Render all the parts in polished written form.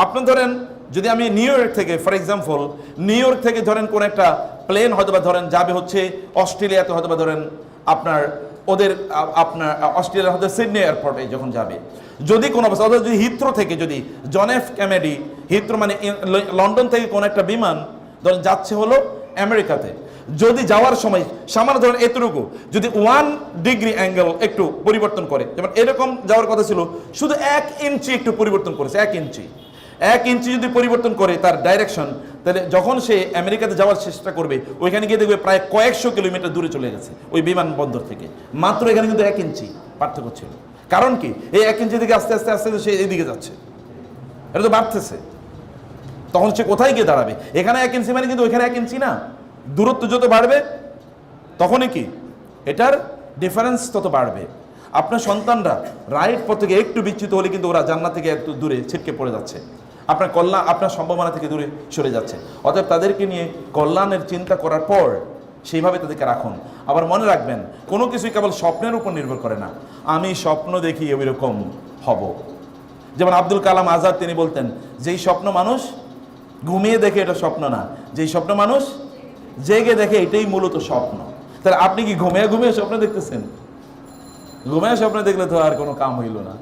আপনার ধরেন যদি আমি নিউ ইয়র্ক থেকে, ফর এক্সাম্পল নিউ ইয়র্ক থেকে ধরেন কোন একটা প্লেন হয়তো বা ধরেন যাবে হচ্ছে অস্ট্রেলিয়াতে, হয়তো বা ধরেন আপনার ওদের আপনার অস্ট্রেলিয়ার হয়তো সিডনি এয়ারপোর্টে যখন যাবে, যদি কোনো অবস্থা, অথবা যদি হিথ্রো থেকে, যদি জন এফ কেনেডি হিথ্রো মানে লন্ডন থেকে কোন একটা বিমান ধরেন যাচ্ছে হলো আমেরিকাতে, যদি যাওয়ার সময় সামান্য ধরেন এতটুকু যদি 1 ডিগ্রি অ্যাঙ্গেল একটু পরিবর্তন করে, যেমন এরকম যাওয়ার কথা ছিল, শুধু 1 ইঞ্চি একটু পরিবর্তন করেছে, 1 ইঞ্চি যদি পরিবর্তন করে তার ডাইরেকশন, তাহলে যখন সে আমেরিকাতে যাওয়ার চেষ্টা করবে ওইখানে গিয়ে দেখবে প্রায় কয়েকশো কিলোমিটার দূরে চলে গেছে ওই বিমানবন্দর থেকে, মাত্র এখানে কিন্তু 1 ইঞ্চি পার্থক্য ছিল। কারণ কি, এই 1 ইঞ্চি থেকে আস্তে আস্তে আস্তে সে এইদিকে যাচ্ছে, এটা তো বাড়তেছে, তখন সে কোথায় গিয়ে দাঁড়াবে? এখানে 1 ইঞ্চি মানে কিন্তু ওইখানে 1 ইঞ্চি না, দূরত্ব যত বাড়বে তখনই কি এটার ডিফারেন্স তত বাড়বে। আপনার সন্তানরা রাইট পথ থেকে একটু বিচ্যুত হলে কিন্তু ওরা জান্নাত থেকে একটু দূরে ছিটকে পড়ে যাচ্ছে, আপনার কল্যাণ, আপনার সম্ভাবনা থেকে দূরে সরে যাচ্ছে। অতএব তাদেরকে নিয়ে কল্যাণের চিন্তা করার পর সেইভাবে তাদেরকে রাখুন। আবার মনে রাখবেন, কোনো কিছুই কেবল স্বপ্নের উপর নির্ভর করে না, আমি স্বপ্ন দেখি ওই রকম হব। যেমন আব্দুল কালাম আজাদ তিনি বলতেন, যেই স্বপ্ন মানুষ ঘুমিয়ে দেখে এটা স্বপ্ন না, যেই স্বপ্ন মানুষ জেগে দেখে এটাই মূলত স্বপ্ন। তাহলে আপনি কি ঘুমিয়ে ঘুমিয়ে স্বপ্ন দেখতেছেন? ঘুমিয়ে স্বপ্ন দেখলে তো আর কোনো কাম হইল না,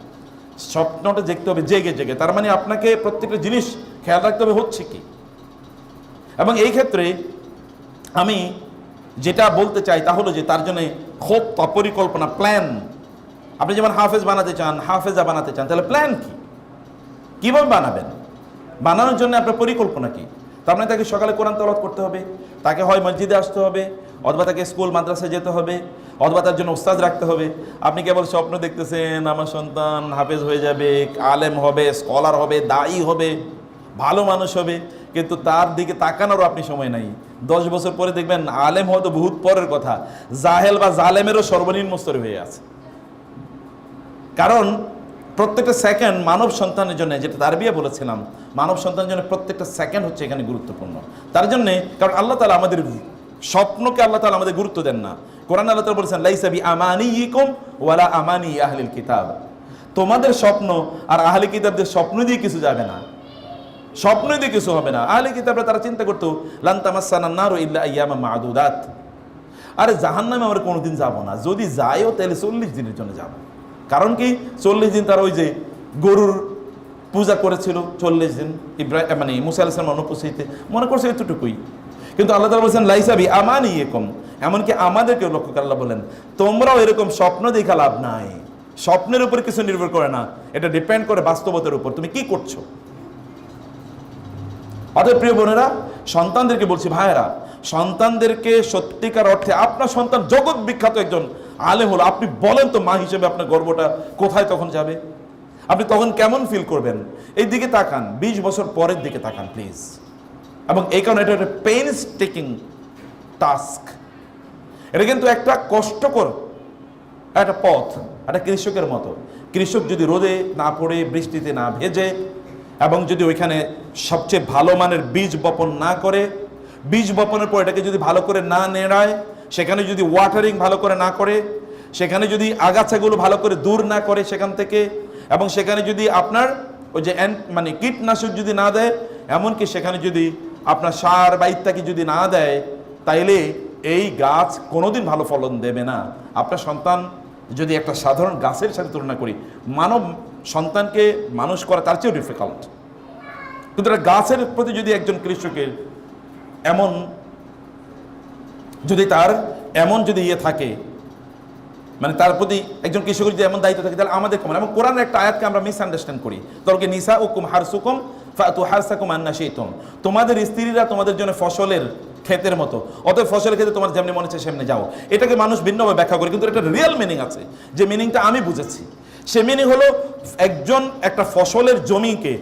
স্বপ্নটা দেখতে হবে জেগে জেগে। তার মানে আপনাকে প্রত্যেকটা জিনিস খেয়াল রাখতে হবে হচ্ছে কি। এবং এই ক্ষেত্রে আমি যেটা বলতে চাই তা হলো যে তার জন্য খুব পরিকল্পনা, প্ল্যান। আপনি যেমন হাফেজ বানাতে চান, হাফেজা বানাতে চান, তাহলে প্ল্যান কি, কিভাবে বানাবেন? বানানোর জন্য আপনার পরিকল্পনা কি? তার মানে তাকে সকালে কোরআন তেলাওয়াত করতে হবে, তাকে হয় মসজিদে আসতে হবে, অথবা তাকে স্কুল মাদ্রাসায় যেতে হবে, অথবা তার জন্য উস্তাদ রাখতে হবে। আপনি কেবল স্বপ্ন দেখতেছেন আমার সন্তান হাফেজ হয়ে যাবে, আলেম হবে, স্কলার হবে, দায়ী হবে, ভালো মানুষ হবে, কিন্তু তার দিকে তাকানোরও আপনি সময় নাই। 10 বছর পরে দেখবেন আলেম হয়তো বহুত পরের কথা, জাহেল বা জালেমেরও সর্বনিম্ন স্তরে হয়ে আছে। কারণ প্রত্যেকটা সেকেন্ড মানব সন্তানের জন্য, যেটা তারবিয়া বলেছিলাম, মানব সন্তানের জন্য প্রত্যেকটা সেকেন্ড হচ্ছে এখানে গুরুত্বপূর্ণ। তার জন্যে, কারণ আল্লাহ তাআলা আমাদের স্বপ্নকে আল্লাহ তাআলা আমাদের গুরুত্ব দেন না। কোরআন আল্লাহ তাআলা বলেছেন, লাইসা বি আমানিইকুম ওয়ালা আমানি আহলিল কিতাব, তোমাদের স্বপ্ন আর আহলি কিতাবদের স্বপ্ন দিয়ে কিছু যাবে না, স্বপ্ন দিয়ে কিছু হবে না। আহলি কিতাবরা তারা চিন্তা করতো লান তামাসসানান নারু ইল্লা আইয়ামান মা'দুদাত, আরে জাহান্নামে আমরা কোনোদিন যাব না, যদি যাইও তাহলে 40 দিনের জন্য যাব। কারণ কি, 40 দিন তারা ওই যে গরুর পূজা করেছিল, 40 দিন ইব্রাহিম মানে মুসা আলাইহিস সালাম অনুপস্থিতিতে, মনে করছে এতটুকুই। কিন্তু আল্লাহ তাআলা বলেছেন লাইসা বি আমানিইকুম, এমনকি আমাদেরকে লক্ষ্য করে আল্লাহ বলেন তোমরাও এরকম স্বপ্ন দেখা লাভ নাই। স্বপ্নের উপর কিছু নির্ভর করে না, এটা ডিপেন্ড করে বাস্তবতার উপর তুমি কি করছো। অতএব প্রিয় বোনেরা, সন্তানদেরকে বলছি, ভাইয়েরা, সন্তানদেরকে সত্যিকার অর্থে, আপনার সন্তান জগৎ বিখ্যাত একজন আলেম হলো, আপনি বলেন তো মা হিসেবে আপনার গর্বটা কোথায় তখন যাবে? আপনি তখন কেমন ফিল করবেন? এই দিকে তাকান, 20 বছর পরের দিকে তাকান প্লিজ। এবং এই কারণে এটা একটা পেইনস টেকিং টাস্ক, এটা কিন্তু একটা কষ্টকর একটা পথ, একটা কৃষকের মতো। কৃষক যদি রোদে না পড়ে, বৃষ্টিতে না ভেজে, এবং যদি ওইখানে সবচেয়ে ভালো মানের বীজ বপন না করে, বীজ বপনের পর এটাকে যদি ভালো করে না নেড়ায়, সেখানে যদি ওয়াটারিং ভালো করে না করে, সেখানে যদি আগাছাগুলো ভালো করে দূর না করে সেখান থেকে, এবং সেখানে যদি আপনার ওই যে মানে কীটনাশক যদি না দেয়, এমনকি সেখানে যদি আপনার সার বা ইত্যাদি যদি না দেয়, তাইলে এই গাছ কোনোদিন ভালো ফলন দেবে না। আপনার সন্তান যদি একটা সাধারণ গাছের সাথে তুলনা করি, মানব সন্তানকে মানুষ করা তার চেয়েও ডিফিকাল্ট, কিন্তু একটা গাছের প্রতি যদি একজন কৃষকের এমন যদি তার এমন যদি ইয়ে থাকে, মানে তার প্রতি একজন কৃষকের যদি এমন দায়িত্ব থাকে, তাহলে আমাদের কেমন। এবং কোরআনের একটা আয়াতকে আমরা মিসআন্ডারস্ট্যান্ড করি, তরকে নিসা উকুম হারসুকুম ফাতু হারসাকুম আন্না শাইতুম, তোমাদের স্ত্রীরা তোমাদের জন্য ফসলের ক্ষেতের মতো, অতএব ফসলের ক্ষেত্রে তোমার যেমনি মনে হচ্ছে সেমনি যাও। এটাকে মানুষ ভিন্নভাবে ব্যাখ্যা করে, কিন্তু এটা রিয়েল মিনিং আছে, যে মিনিংটা আমি বুঝেছি। সে মিনিং হলো, একটা ফসলের জমিকে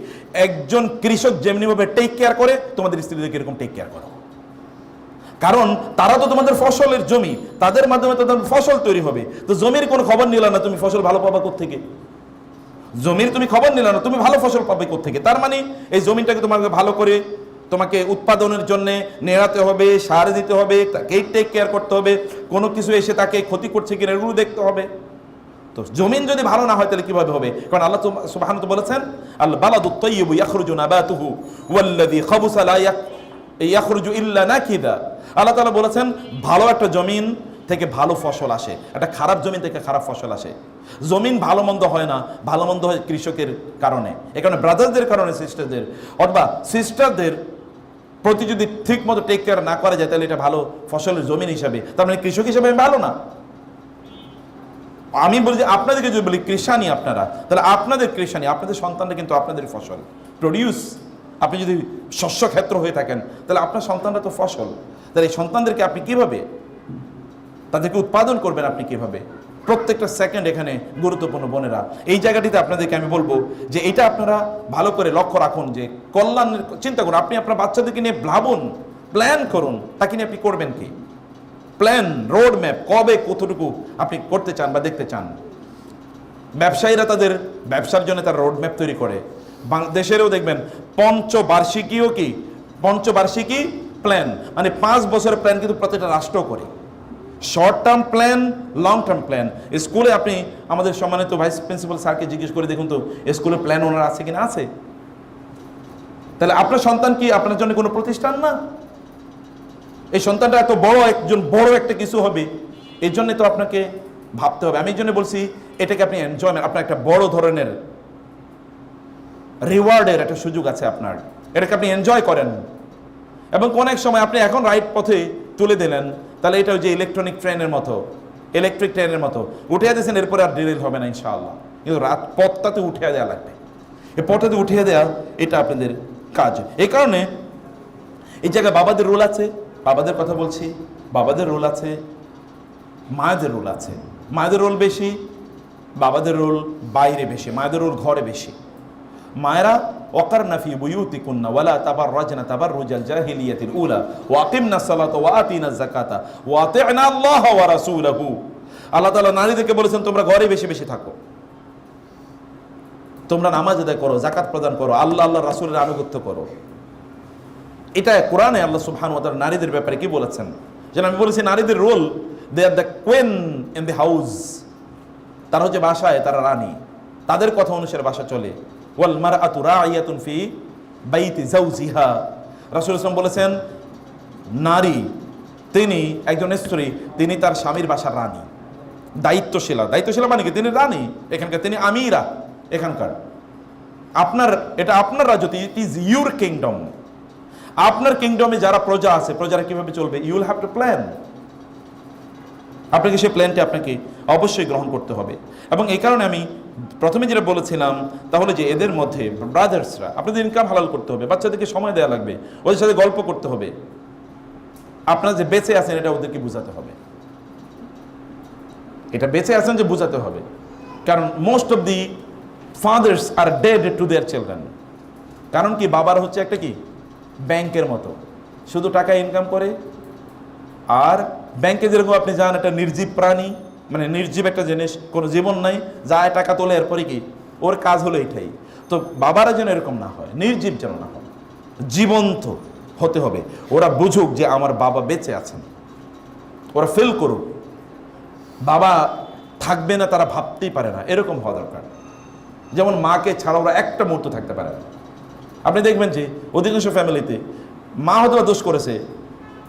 একজন কৃষক যেমনিভাবে টেক কেয়ার করে, তোমাদের স্ত্রীদেরকে এরকম টেক কেয়ার করো। কারণ তারা তো তোমাদের ফসলের জমি, তাদের মাধ্যমে তো তোমার ফসল তৈরি হবে। তো জমির কোনো খবর নিলা না, তুমি ফসল ভালো পাবা কোত্থেকে? জমির তুমি খবর নিলা না, তুমি ভালো ফসল পাবে কোত্থেকে? তার মানে এই জমিটাকে তোমাকে ভালো করে তোমাকে উৎপাদনের জন্য নেড়াতে হবে, সার দিতে হবে, তাকে টেক কেয়ার করতে হবে, কোনো কিছু এসে তাকে ক্ষতি করছে কিনা এগুলো দেখতে হবে। তো জমিন যদি ভালো না হয় তাহলে কিভাবে হবে? কারণ আল্লাহ সুবহানাহু ওয়া তাআলা বলেছেন, আল বালাদুত তাইয়্যিবু ইয়াখরুজু নাবাতুহু ওয়াল্লাযী খাবুসা লা ইয়াখরুজু ইল্লা নাকিদা। আল্লাহ তাআলা বলেছেন ভালো একটা জমিন থেকে ভালো ফসল আসে, একটা খারাপ জমিন থেকে খারাপ ফসল আসে। জমিন ভালো মন্দ হয় না, ভালো মন্দ হয় কৃষকের কারণে। এই কারণে ব্রাদারদের কারণে সিস্টারদের, অথবা সিস্টারদের প্রতি যদি ঠিক মতো টেক কেয়ার না করা যায় তাহলে এটা ভালো ফসলের জমিন হিসাবে, তার মানে কৃষক হিসাবে ভালো না। আমি বলি যে আপনাদেরকে যদি বলি কৃষানি আপনারা, তাহলে আপনাদের কৃষানি, আপনাদের সন্তানরা কিন্তু আপনাদের ফসল প্রডিউস। আপনি যদি শস্য ক্ষেত্র হয়ে থাকেন তাহলে আপনার সন্তানরা তো ফসল। তাহলে এই সন্তানদেরকে আপনি কিভাবে তাদেরকে উৎপাদন করবেন, আপনি কিভাবে? প্রত্যেকটা সেকেন্ড এখানে গুরুত্বপূর্ণ বোনেরা। এই জায়গাটিতে আপনাদেরকে আমি বলবো যে এটা আপনারা ভালো করে লক্ষ্য রাখুন, যে কল্যাণের চিন্তা করুন। আপনি আপনার বাচ্চাদেরকে নিয়ে ভাবুন, প্ল্যান করুন, তাকে নিয়ে আপনি করবেন কি, প্ল্যান, রোড ম্যাপ, কবে কতটুকু আপনি করতে চান বা দেখতে চান। ব্যবসায়ীরা তাদের ব্যবসার জন্য তার রোড ম্যাপ তৈরি করে। দেশেরও দেখবেন পঞ্চবার্ষিকীও কি, পঞ্চবার্ষিকী প্ল্যান, মানে 5 বছরের প্ল্যান কিন্তু প্রত্যেকটা রাষ্ট্র করে। Short term plan, long term plan. স্কুলে আপনি আমাদের সম্মানিত ভাইস প্রিন্সিপাল স্যারকে জিজ্ঞেস করে দেখুন তো স্কুলের প্ল্যান ওনার আছে কিনা। আছে। তাহলে আপনার সন্তান কি আপনার জন্য কোনো প্রতিষ্ঠান না? এই সন্তানটা এত বড় একজন বড় একটা কিছু হবে, এই জন্য তো আপনাকে ভাবতে হবে। আমি এই জন্য বলছি এটাকে আপনি এনজয়মেন্ট, আপনার একটা বড় ধরনের রিওয়ার্ডের একটা সুযোগ আছে আপনার, এটাকে আপনি এনজয় করেন। এবং অনেক সময় আপনি এখন রাইট পথে তুলে দিলেন, তাহলে এটা ওই যে ইলেকট্রনিক ট্রেনের মতো, ইলেকট্রিক ট্রেনের মতো উঠিয়ে দিয়েছেন, এরপরে আর ডিরেল হবে না ইনশাআল্লাহ। কিন্তু রাত পথটাতে উঠিয়ে দেওয়া লাগবে, এই পথটাতে উঠিয়ে দেওয়া এটা আপনাদের কাজ। এই কারণে এই জায়গায় বাবাদের রোল আছে, বাবাদের কথা বলছি, বাবাদের রোল আছে, মায়েদের রোল আছে। মায়েদের রোল বেশি, বাবাদের রোল বাইরে বেশি, মায়েদের রোল ঘরে বেশি। মায়েরা ওয়াকারনা ফি বুয়ুতিকুন্না ওয়ালা তাবাররাজনা তাবাররুজাল জাহিলিয়াতিল উলা ওয়া আকিমনাস সালাতা ওয়া আতিনাজ যাকাতা ওয়া আতি'না আল্লাহ ওয়া রাসূলাহু। আল্লাহ তাআলা নারীদেরকে বলেছেন তোমরা ঘরে বেশি বেশি থাকো, তোমরা নামাজ আদায় করো, যাকাত প্রদান করো, আল্লাহ আল্লাহর রাসূলের আনুগত্য করো। এটা কোরআনে আল্লাহ সুবহানাহু ওয়া তাআলা নারীদের ব্যাপারে কি বলেছেন? যেন আমি বলেছি নারীদের role, they are the queen in the house. তারা হচ্ছে বাসায়, তারা রানী, তাদের কথা অনুসারে বাসা চলে। ওয়াল মারআতু রাইয়াতুন ফি বাইতি যাওজিহা। রাসূল সাল্লাল্লাহু বলেছেন নারী তিনি একজন স্ত্রী, তিনি তার স্বামীর বাসার রানী, দায়িত্বশীলা। দায়িত্বশীলা মানে কি? তিনি রানী এখানকার, তিনি আমিরা এখানকার। আপনার এটা আপনার রাজত্ব, ইট ইজ ইউর কিংডম। আপনার কিংডমে যারা প্রজা আছে, প্রজারা কিভাবে চলবে, you will have to plan. আপনাকে সেই প্ল্যানটি আপনাকে অবশ্যই গ্রহণ করতে হবে। এবং এই কারণে আমি প্রথমে যেটা বলেছিলাম, তাহলে যে এদের মধ্যে ব্রাদার্সরা, আপনাদের ইনকাম হালাল করতে হবে, বাচ্চাদেরকে সময় দেওয়া লাগবে, ওদের সাথে গল্প করতে হবে, আপনারা যে বেঁচে আছেন এটা ওদেরকে বুঝাতে হবে, এটা বেঁচে আছেন যে বুঝাতে হবে। কারণ most of the fathers are dead to their children. কারণ কি, বাবার হচ্ছে একটা কি ব্যাংকের মতো, শুধু টাকা ইনকাম করে। আর ব্যাংকে যেরকম আপনি যান একটা নির্জীব প্রাণী, মানে নির্জীব একটা জিনিস, কোনো জীবন নাই, যায় টাকা তোলে, এরপরে কি ওর কাজ হলো এটাই। তো বাবারা যেন এরকম না হয়, নির্জীব যেন না হয়, জীবন্ত হতে হবে। ওরা বুঝুক যে আমার বাবা বেঁচে আছেন, ওরা ফিল করুক। বাবা থাকবে না তারা ভাবতেই পারে না, এরকম হওয়া দরকার। যেমন মাকে ছাড়া ওরা একটা মুহূর্ত থাকতে পারে না। আপনি দেখবেন যে অধিকাংশ ফ্যামিলিতে মা হয়তো দোষ করেছে,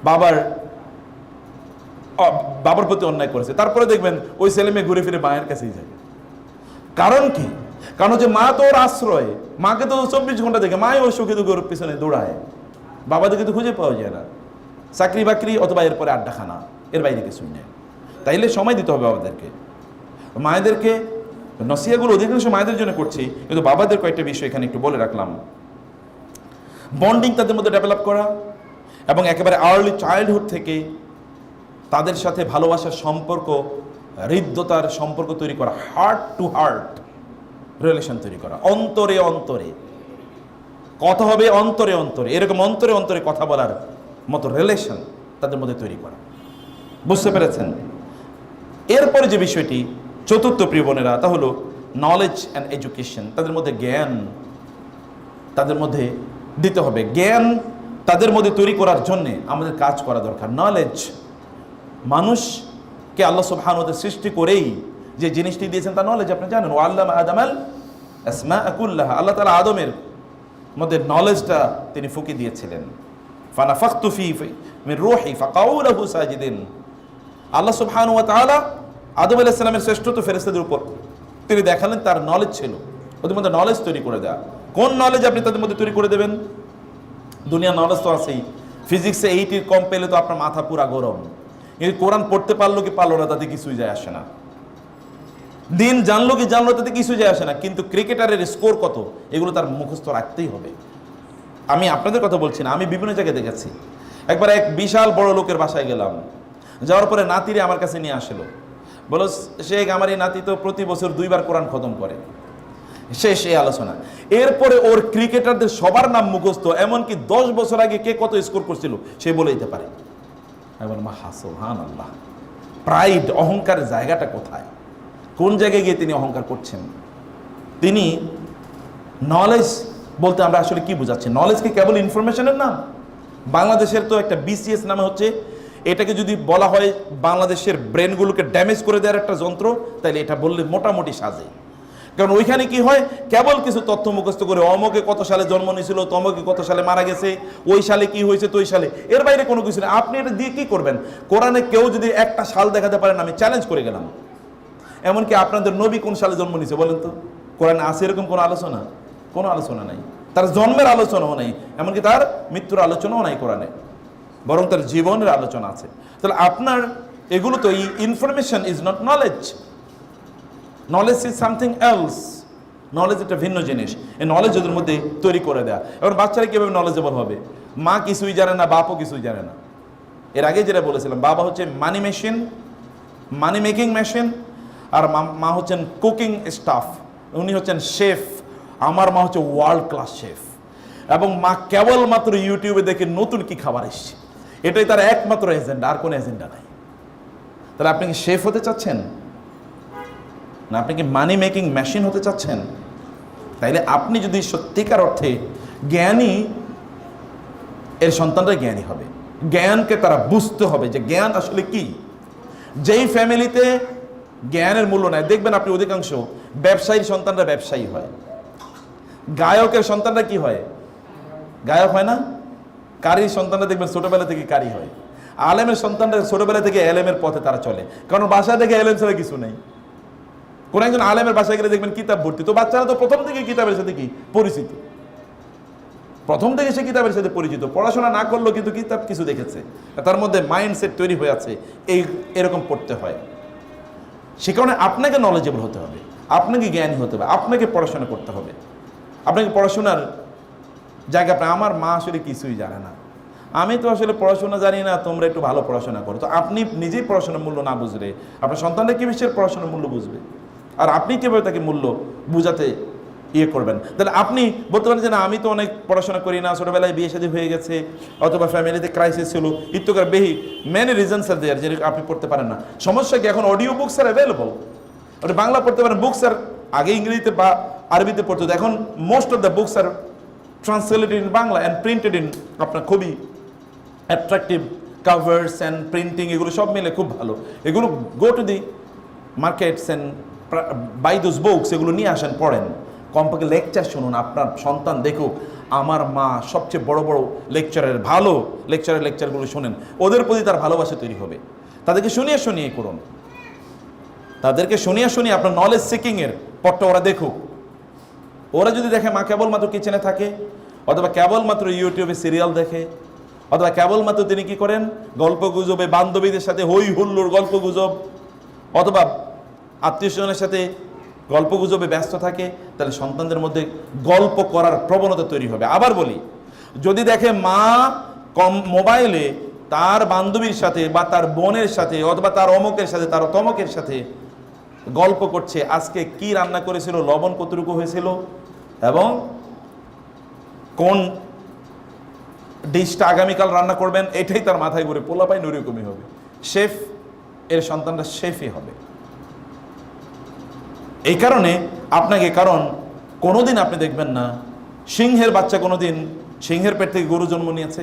বাবার প্রতি অন্যায় করেছে, তারপরে দেখবেন ওই ছেলে মেয়ে ঘুরে ফিরে মায়ের কাছেই যায়। কারণ কি? কারণ যে মা তো ওর আশ্রয়, মাকে তো 24 ঘন্টা দেখে, মাই ওর সুখে দুঃখে ওর পিছনে দৌড়ায়, বাবাদেরকে তো খুঁজে পাওয়া যায় না, চাকরি বাকরি অথবা এরপরে আড্ডাখানা, এর বাইরে কিছু নেই। তাইলে সময় দিতে হবে বাবাদেরকে, মায়েদেরকে। নসিহাগুলো অধিকাংশ মায়েদের জন্য করছি, কিন্তু বাবাদের কয়েকটা বিষয় এখানে একটু বলে রাখলাম। বন্ডিং তাদের মধ্যে ডেভেলপ করা, এবং একেবারে আর্লি চাইল্ডহুড থেকে তাদের সাথে ভালোবাসার সম্পর্ক, হৃদ্যতার সম্পর্ক তৈরি করা, হার্ট টু হার্ট রিলেশন তৈরি করা, অন্তরে অন্তরে কথা হবে, অন্তরে অন্তরে, এরকম অন্তরে অন্তরে কথা বলার মতো রিলেশন তাদের মধ্যে তৈরি করা। বুঝতে পেরেছেন? এরপরে যে বিষয়টি চতুর্থ, প্রিয় বোনেরা, তা হলো নলেজ অ্যান্ড এডুকেশন। তাদের মধ্যে জ্ঞান তাদের মধ্যে দিতে হবে। জ্ঞান তাদের মধ্যে তৈরি করার জন্যে আমাদের কাজ করা দরকার। নলেজ, মানুষকে আল্লাহ সুবহানাহু ওয়া তাআলা সৃষ্টি করেই যে জিনিসটি দিয়েছেন তার নলেজ আপনি জানেন। ওয়াল্লামা আদামাল আসমাআ কুল্লাহা, আল্লাহ তাআলা আদমের মধ্যে নলেজটা তিনি ফুঁকে দিয়েছিলেন। ফানাফাখতু ফি মিন রূহি ফাকাউ লাহু সাজিদিন। আল্লাহ সুবহানাহু ওয়া তাআলা আদম আলাইহিস সালামের শ্রেষ্ঠত্ব ফেরেশতাদের উপর তিনি দেখালেন, তার নলেজ ছিল, ওদের মধ্যে নলেজ তৈরি করে দেয়া। কোন নলেজ আপনি তাদের মধ্যে তৈরি করে দেবেন? দুনিয়ার নলেজ তো আছেই, ফিজিক্সে 80 কম পেলে তো আপনার মাথা পুরা গরম। এই কোরআন পড়তে পারলো কি পারলো না তাতে কিছুই যায় আসে না, দিন জানলো কি জানলো তাতে কিছুই যায় আসে না, কিন্তু ক্রিকেটারের স্কোর কত এগুলো তার মুখস্থ রাখতেই হবে। আমি আপনাদের কথা বলছি না, আমি বিভিন্ন জায়গায় দেখেছি। একবার এক বিশাল বড় লোকের বাসায় গেলাম, যাওয়ার পরে নাতিরে আমার কাছে নিয়ে আসলো, বলো শেখ আমার এই নাতি তো প্রতি বছর 2 বার কোরআন খতম করে। শেষ এই আলোচনা। এরপরে ওর ক্রিকেটারদের সবার নাম মুখস্থ, এমনকি 10 বছর আগে কে কত স্কোর করছিল সে বলে দিতে পারে। আমি বললাম সুবহানাল্লাহ, প্রাইড, অহংকারের জায়গাটা কোথায়, কোন জায়গায় গিয়ে তিনি অহংকার করছেন? তিনি নলেজ বলতে আমরা আসলে কি বোঝাচ্ছি? নলেজ কি কেবল ইনফরমেশনের নাম? বাংলাদেশের তো একটা বিসিএস নামে হচ্ছে, এটাকে যদি বলা হয় বাংলাদেশের ব্রেনগুলোকে ড্যামেজ করে দেওয়ার একটা যন্ত্র, তাহলে এটা বললে মোটামুটি সাজে। কারণ ওইখানে কি হয়, কেবল কিছু তথ্য মুখস্থ করে অমকে কত সালে জন্ম নিয়েছিল, তমকে কত সালে মারা গেছে, ওই সালে কি হয়েছে তো ওই সালে, এর বাইরে কোনো কিছু নেই। আপনি এটা দিয়ে কি করবেন? কোরআনে কেউ যদি একটা সাল দেখাতে পারেন, আমি চ্যালেঞ্জ করে গেলাম। এমনকি আপনাদের নবী কোন সালে জন্ম নিয়েছে বলেন তো? কোরআনে আছে এরকম কোনো আলোচনা? কোনো আলোচনা নাই। তার জন্মের আলোচনাও নাই, এমনকি তার মৃত্যুর আলোচনাও নাই কোরআনে, বরং তার জীবনের আলোচনা আছে। তাহলে আপনার এগুলো তো, information is not knowledge. Knowledge is something else. Knowledge একটা ভিন্ন জিনিস। এই নলেজ ওদের মধ্যে তৈরি করে দেয়া। এবার বাচ্চারা কীভাবে নলেজেবল হবে? মা কিছুই জানে না, বাপও কিছুই জানে না। এর আগে যেটা বলেছিলাম, বাবা হচ্ছে মানি মেশিন, মানি মেকিং মেশিন, আর মা হচ্ছেন কুকিং স্টাফ, উনি হচ্ছেন শেফ। আমার মা হচ্ছে ওয়ার্ল্ড ক্লাস শেফ, এবং মা কেবলমাত্র ইউটিউবে দেখে নতুন কি খাবার এসছে, এটাই তার একমাত্র এজেন্ডা, আর কোনো এজেন্ডা নাই। তাহলে আপনি কি শেফ হতে চাচ্ছেন, না আপনি কি মানি মেকিং মেশিন হতে চাচ্ছেন? তাইলে আপনি যদি সত্যিকার অর্থে জ্ঞানী, এর সন্তানরা জ্ঞানী হবে। জ্ঞানকে তারা বুঝতে হবে যে জ্ঞান আসলে কি। যেই ফ্যামিলিতে জ্ঞানের মূল্য নাই, দেখবেন আপনি অধিকাংশ ব্যবসায়ীর সন্তানরা ব্যবসায়ী হয়, গায়কের সন্তানরা কি হয়? গায়ক হয় না। কারির সন্তানরা দেখবেন ছোটবেলা থেকে কারি হয়। আলেমের সন্তানরা ছোটবেলা থেকে এলেমের পথে তারা চলে, কারণ বাসায় থেকে এলেম ছাড়া কিছু নেই। কোন একজন আলেমের বাসায় গেলে দেখবেন কিতাব ভর্তি, তো বাচ্চারা তো প্রথম থেকে কিতাবের সাথে কি পরিচিত, প্রথম থেকে সে কিতাবের সাথে পরিচিত, পড়াশোনা না করলেও কিন্তু কিতাব কিছু দেখেছে, তার মধ্যে মাইন্ডসেট তৈরি হয়ে আছে, এরকম পড়তে হয়। সে কারণে আপনাকে নলেজেবল হতে হবে, আপনাকে জ্ঞানী হতে হবে, আপনাকে পড়াশোনা করতে হবে। আপনাকে পড়াশোনার জায়গা, আমার মা আসলে কিছুই জানে না, আমি তো আসলে পড়াশোনা জানি না, তোমরা একটু ভালো পড়াশোনা করো। তো আপনি নিজেই পড়াশোনার মূল্য না বুঝলে আপনার সন্তানরা কি বিষয়ের পড়াশোনার মূল্য বুঝবে? আর আপনি কীভাবে তাকে মূল্য বুঝাতে করবেন? তাহলে আপনি বলতে পারেন যে না, আমি তো অনেক পড়াশোনা করি না, ছোটোবেলায় বিয়ে শাদী হয়ে গেছে, অথবা ফ্যামিলিতে ক্রাইসিস ছিল, ইত্যকার বেহি মেনি রিজনস আর দেয়ার যে আপনি পড়তে পারেন না। সমস্যা কি, এখন অডিও বুকস আর অ্যাভেলেবল, আপনি বাংলা পড়তে পারেন। বুকস আর আগে ইংরেজিতে বা আরবিতে পড়তে হতো, এখন most of the books are translated in Bangla and printed in, আপনার খুবই অ্যাট্রাকটিভ কাভার্স অ্যান্ড প্রিন্টিং, এগুলো সব মিলে খুব ভালো। এগুলো go to the markets and buy those books, এগুলো নিয়ে আসেন, পড়েন, কমপক্ষে লেকচার শুনুন, আপনার সন্তান দেখুক আমার মা সবচেয়ে বড় বড় লেকচারের, ভালো লেকচারগুলো শোনেন, ওদের প্রতি তার ভালোবাসা তৈরি হবে। তাদেরকে শুনিয়ে শুনিয়ে করুন, তাদেরকে শুনিয়ে শুনিয়ে আপনার নলেজ সিকিংয়ের পথটা ওরা দেখুক। ওরা যদি দেখে মা কেবলমাত্র কিচেনে থাকে, অথবা কেবলমাত্র ইউটিউবে সিরিয়াল দেখে, অথবা কেবলমাত্র তিনি কি করেন গল্প গুজবে, বান্ধবীদের সাথে হই হুল্লোড় গল্প গুজব, অথবা আত্মীয় স্বজনের সাথে গল্প গুজবে ব্যস্ত থাকে, তাহলে সন্তানদের মধ্যে গল্প করার প্রবণতা তৈরি হবে। আবার বলি, যদি দেখে মা মোবাইলে তার বান্ধবীর সাথে বা তার বোনের সাথে অথবা তার অমকের সাথে তার তমকের সাথে গল্প করছে, আজকে কি রান্না করেছিল, লবণ কতটুকু হয়েছিল, এবং কোন ডিশটা আগামীকাল রান্না করবেন, এটাই তার মাথায় ঘুরে, পোলাপাই নরকমই হবে। শেফ, এর সন্তানরা শেফই হবে। এই কারণে আপনাকে, কারণ কোনোদিন আপনি দেখবেন না সিংহের বাচ্চা কোনোদিন সিংহের পেট থেকে গরু জন্ম নিয়েছে,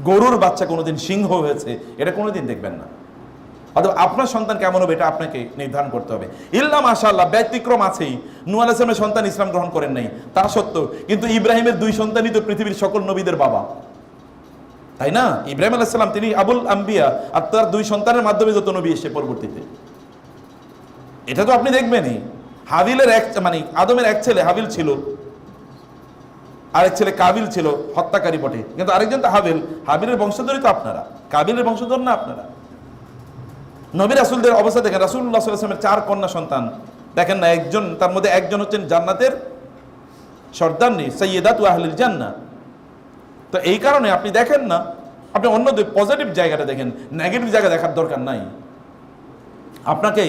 গরুর বাচ্চা কোনোদিন সিংহ হয়েছে, এটা কোনোদিন দেখবেন না। অথবা আপনার সন্তান কেমন হবে এটা আপনাকে নির্ধারণ করতে হবে। ইল্লা মাশাআল্লাহ ব্যতিক্রম আছেই, নূহ আলাইহিস সালামের সন্তান ইসলাম গ্রহণ করেন নাই, তা সত্ত্বেও কিন্তু ইব্রাহিমের 2 সন্তানই তো পৃথিবীর সকল নবীদের বাবা, তাই না? ইব্রাহিম আলাইহিস সালাম তিনি আবুল আম্বিয়া, আর তার 2 সন্তানের মাধ্যমে যত নবী এসে পরবর্তীতে, এটা তো আপনি দেখবেনই। হাবিলের মানে আদমের এক ছেলে হাবিল ছিল, আরেক ছেলে কাবিল ছিল হত্যাকারী বটে, কিন্তু আরেকজন তো হাবিলের বংশধরই তো আপনারা, কাবিলের বংশধর না আপনারা। নবী রাসূলদের অবস্থা দেখেন, রাসূলুল্লাহ সাল্লাল্লাহু আলাইহি ওয়াসাল্লামের 4 কন্যা সন্তান দেখেন না, একজন তার মধ্যে একজন হচ্ছেন জান্নাতের সর্দারনি সাইয়্যিদাতু আহলিল জান্নাহ। তো এই কারণে আপনি দেখেন না, আপনি অন্য পজিটিভ জায়গাটা দেখেন, নেগেটিভ জায়গা দেখার দরকার নাই। আপনাকে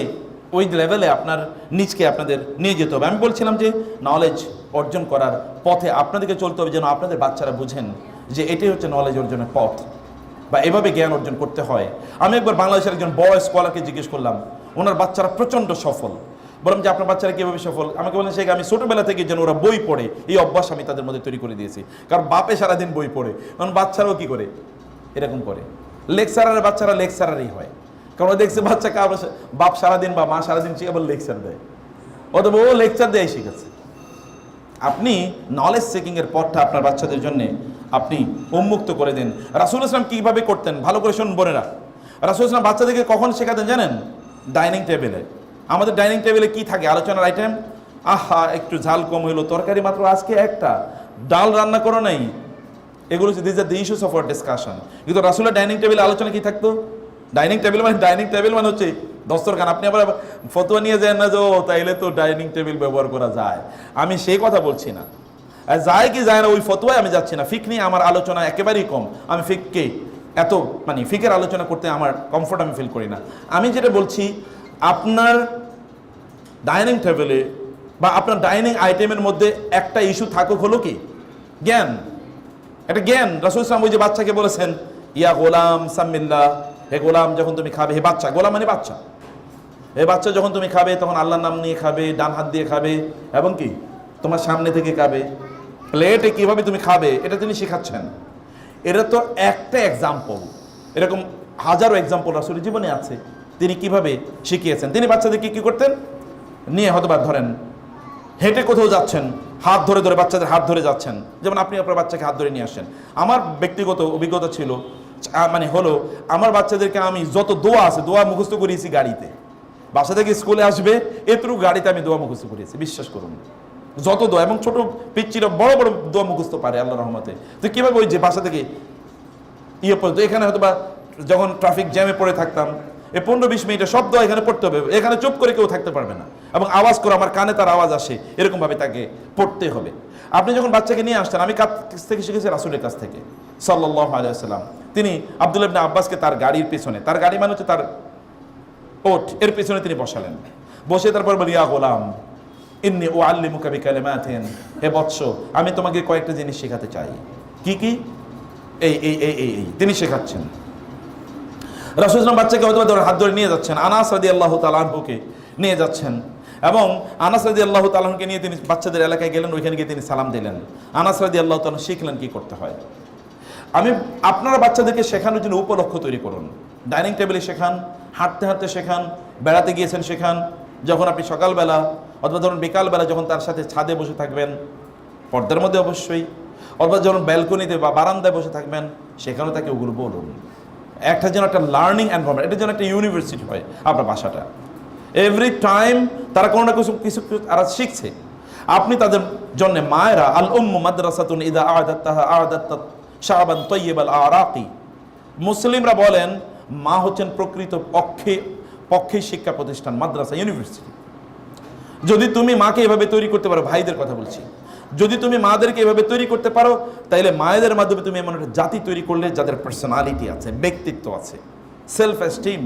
ওই লেভেলে আপনার নিজকে আপনাদের নিয়ে যেতে হবে। আমি বলছিলাম যে নলেজ অর্জন করার পথে আপনাদেরকে চলতে হবে, যেন আপনাদের বাচ্চারা বুঝেন যে এটাই হচ্ছে নলেজ অর্জনের পথ, বা এভাবে জ্ঞান অর্জন করতে হয়। আমি একবার বাংলাদেশের একজন বড় স্কলারকে জিজ্ঞেস করলাম, ওনার বাচ্চারা প্রচণ্ড সফল। বললাম যে আপনার বাচ্চারা কীভাবে সফল? আমাকে বললেন শেখ আমি ছোটোবেলা থেকে যেন ওরা বই পড়ে, এই অভ্যাস আমি তাদের মধ্যে তৈরি করে দিয়েছি। কারণ বাপে সারাদিন বই পড়ে, কারণ বাচ্চারাও কী করে এরকম করে, লেকচারারের বাচ্চারা লেকচারারই হয়। কারণ ও দেখছে বাচ্চাকে বাপ সারাদিন বা মা সারাদিন সে আবার লেকচার দেয়, অথবা ও লেকচার দেয় শিখেছে। আপনি নলেজ সিকিংয়ের পথটা আপনার বাচ্চাদের জন্য আপনি উন্মুক্ত করে দিন। রাসূলুল্লাহ সাল্লাল্লাহু আলাইহি ওয়াসাল্লাম কীভাবে করতেন ভালো করে শুনুন বোনেরা। রাসূলুল্লাহ সাল্লাল্লাহু আলাইহি ওয়াসাল্লাম বাচ্চাদেরকে কখন শেখাতেন জানেন? ডাইনিং টেবিলে। আমাদের ডাইনিং টেবিলে কি থাকে আলোচনার আইটেম? আহা একটু ঝাল কম হইলো, তরকারি মাত্র আজকে একটা, ডাল রান্না করো নাই, এগুলো this are the issues of our discussion. কিন্তু রাসূলের ডাইনিং টেবিলে আলোচনা কি থাকতো? ডাইনিং টেবিল মানে হচ্ছে দস্তরখান। আপনি আবার ফতোয়া নিয়ে যান না যে ও তাইলে তো ডাইনিং টেবিল ব্যবহার করা যায়, আমি সেই কথা বলছি না। যায় কি যায় না ওই ফতোয়ায় আমি যাচ্ছি না। ফিক নিয়ে আমার আলোচনা একেবারেই কম, আমি ফিককে এত মানে ফিকের আলোচনা করতে আমার কমফোর্ট আমি ফিল করি না। আমি যেটা বলছি, আপনার ডাইনিং টেবিলে বা আপনার ডাইনিং আইটেমের মধ্যে একটা ইস্যু থাকুক, হলো কি জ্ঞান, একটা জ্ঞান। রাসূল সাল্লাল্লাহু আলাইহি ওয়াসাল্লাম ওই যে বাচ্চাকে বলেছেন, ইয়া গোলাম সাম্মিল্লাহ, হে গোলাম যখন তুমি খাবে, হে বাচ্চা, গোলাম মানে বাচ্চা, হে বাচ্চা যখন তুমি খাবে তখন আল্লাহর নাম নিয়ে খাবে, ডান হাত দিয়ে খাবে, এবং কি তোমার সামনে থেকে খাবে, প্লেটে কিভাবে তুমি খাবে এটা তিনি শেখাচ্ছেন। এটা তো একটা এক্সাম্পল, এরকম হাজারো এক্সাম্পল রাসূলের জীবনে আছে। তিনি কিভাবে শিখিয়েছেন। তিনি বাচ্চাদেরকে কি করতেন, নিয়ে হয়তো বা ধরেন হেঁটে কোথাও যাচ্ছেন, হাত ধরে ধরে বাচ্চাদের হাত ধরে যাচ্ছেন, যেমন আপনি আপনার বাচ্চাকে হাত ধরে নিয়ে আসেন। আমার ব্যক্তিগত অভিজ্ঞতা ছিল, মানে হলো আমার বাচ্চাদেরকে আমি যত দোয়া আছে দোয়া মুখস্থ করিয়েছি গাড়িতে, বাসা থেকে স্কুলে আসবে এতটুকু গাড়িতে আমি দোয়া মুখস্থ করিয়েছি, বিশ্বাস করুন, যত দোয়া। এবং ছোট পিচ্চিরা বড় বড় দোয়া মুখস্থ পারে আল্লাহর রহমতে। তো কীভাবে ওই যে বাসা থেকে পর্যন্ত, এখানে হয়তো বা যখন ট্রাফিক জ্যামে পড়ে থাকতাম, এই 15-20 মিনিটে সব দোয়া এখানে পড়তে হবে, এখানে চুপ করে কেউ থাকতে পারবে না, এবং আওয়াজ করে আমার কানে তার আওয়াজ আসে, এরকমভাবে তাকে পড়তে হবে। আপনি যখন বাচ্চাকে নিয়ে আসতেন, আমি কাছ থেকে শিখেছি রাসূলের কাছ থেকে সাল্লাল্লাহু আলাইহি ওয়াসাল্লাম। তিনি আব্দুল্লাহ ইবনে আব্বাসকে তার গাড়ির পেছনে, তার গাড়ি মানে হচ্ছে তার ওট, এর পেছনে তিনি বসালেন, বসে তারপর বলি, ইয়া গোলাম ইন্নী উআল্লিমুকা বিকালিমাতিন, হে বৎস আমি তোমাকে কয়েকটা জিনিস শেখাতে চাই। কি কি? এই এই এই এই তিনি শেখাচ্ছেন। রাসূল সাল্লাল্লাহু আলাইহি ওয়াসাল্লাম বাচ্চাকে হয়তো হাত ধরে নিয়ে যাচ্ছেন, আনাস রাদিয়াল্লাহু তাআলা আনহুকে নিয়ে যাচ্ছেন, এবং আনাস রাদিয়াল্লাহু তাআলা আনহুকে নিয়ে তিনি বাচ্চাদের এলাকায় গেলেন, ওইখানে গিয়ে তিনি সালাম দিলেন। আনাস রাদিয়াল্লাহু তাআলা শিখলেন কি করতে হয়। আমি আপনারা বাচ্চাদেরকে শেখানোর জন্য উপলক্ষ তৈরি করুন, ডাইনিং টেবিলে শেখান, হাঁটতে হাঁটতে শেখান, বেড়াতে গিয়েছেন শেখান, যখন আপনি সকালবেলা অথবা ধরুন বিকালবেলা যখন তার সাথে ছাদে বসে থাকবেন, পর্দার মধ্যে অবশ্যই, অথবা যখন ব্যালকনিতে বা বারান্দায় বসে থাকবেন, সেখানেও তাকে ওগুলো বলুন। একটা যেন একটা লার্নিং এনভায়রনমেন্ট, এটা যেন একটা ইউনিভার্সিটি হয় আপনার বাসাটা। এভরি টাইম তারা কোনো না কিছু তারা শিখছে। আপনি তাদের জন্য মায়েরা, আল উম্মু মাদ্রাসাতুন ইযা আ'দাতাহা আ'দাত শাবান তাইয়িবাল আরাকি, মুসলিমরা বলেন মা হচ্ছেন প্রকৃত পক্ষে শিক্ষা প্রতিষ্ঠান, মাদ্রাসা, ইউনিভার্সিটি। যদি তুমি মাকে এভাবে তৈরি করতে পারো, ভাইদের কথা বলছি, যদি তুমি মাদেরকে এভাবে তৈরি করতে পারো, তাইলে মায়েদের মাধ্যমে তুমি এমন একটা জাতি তৈরি করলে যাদের পার্সোনালিটি আছে, ব্যক্তিত্ব আছে, সেলফ এস্টিম,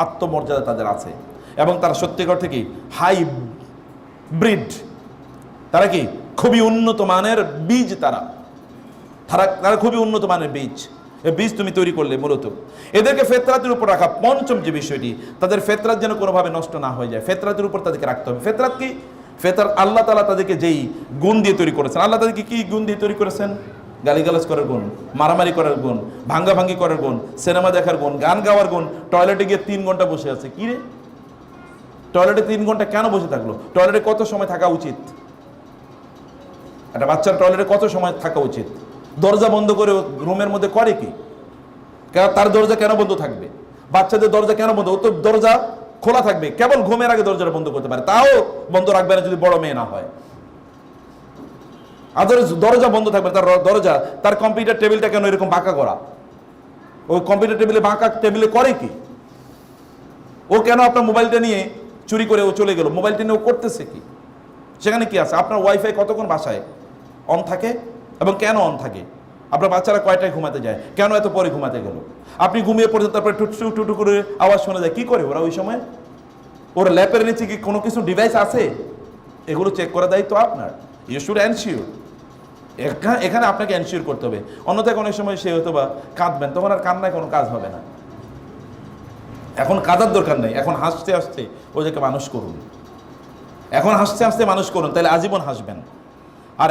আত্মমর্যাদা তাদের আছে, এবং তারা সত্যিকার থেকে হাই ব্রিড, তারা কি খুবই উন্নত মানের বীজ, তারা খুবই উন্নত মানের বীজ। এই বীজ তুমি তৈরি করলে মূলত এদেরকে ফেতরাতের উপর রাখা। পঞ্চম যে বিষয়টি, তাদের ফেতরাত যেন কোনোভাবে নষ্ট না হয়ে যায়, ফেতরাতের উপর তাদেরকে রাখতে হবে। ফেতরাত কি? ফেতরাত আল্লাহ তাআলা তাদেরকে যেই গুণ দিয়ে তৈরি করেছেন। আল্লাহ তাদেরকে কি গুণ দিয়ে তৈরি করেছেন? গালিগালাজ করার গুণ, মারামারি করার গুণ, ভাঙ্গাভাঙ্গি করার গুণ, সিনেমা দেখার গুণ, গান গাওয়ার গুণ, টয়লেটে গিয়ে 3 ঘন্টা বসে আছে। কি রে, টয়লেটে 3 ঘন্টা কেন বসে থাকলো? টয়লেটে কত সময় থাকা উচিত? একটা বাচ্চার টয়লেটে কত সময় থাকা উচিত? দরজা বন্ধ করে রুমের মধ্যে করে কি? তার দরজা কেন বন্ধ থাকবে? বাচ্চাদের দরজা কেন বন্ধ? ও তো দরজা খোলা থাকবে, কেবল ঘুমের আগে দরজাটা বন্ধ করতে পারে, তাও বন্ধ রাখবে না যদি বড় মেয়ে না হয়। আদারস দরজা বন্ধ থাকবে, তার দরজা, তার কম্পিউটার টেবিলটা কেন এরকম বাঁকা করা? ওই কম্পিউটার টেবিলে বাঁকা টেবিলে করে কি? ও কেন আপনার মোবাইলটা নিয়ে চুরি করে ও চলে গেল? মোবাইলটা নিয়ে ও করতেছে কি? সেখানে কি আছে? আপনার ওয়াইফাই কতক্ষণ বাসায় অন থাকে এবং কেন অন থাকে? আপনার বাচ্চারা কয়টায় ঘুমাতে যায়, কেন এত পরে ঘুমাতে গেল? আপনি ঘুমিয়ে পড়েন, তারপরে টুটু টুটু করে আওয়াজ শোনা যায়, কি করে ওরা ওই সময়? ওর ল্যাপের নিচে কি কোনো কিছু ডিভাইস আছে? এগুলো চেক করা দায়িত্ব আপনার। You should ensure. এখানে আপনাকে এনশিওর করতে হবে, অন্যথায় অনেক সময় সে হয়তো বা কাঁদবেন, তখন আর কান্নায় কোনো কাজ হবে না। এখন কাঁদার দরকার নেই, এখন হাসতে হাসতে ওদেরকে মানুষ করুন। এখন হাসতে হাসতে মানুষ করুন, তাহলে আজীবন হাসবেন। আর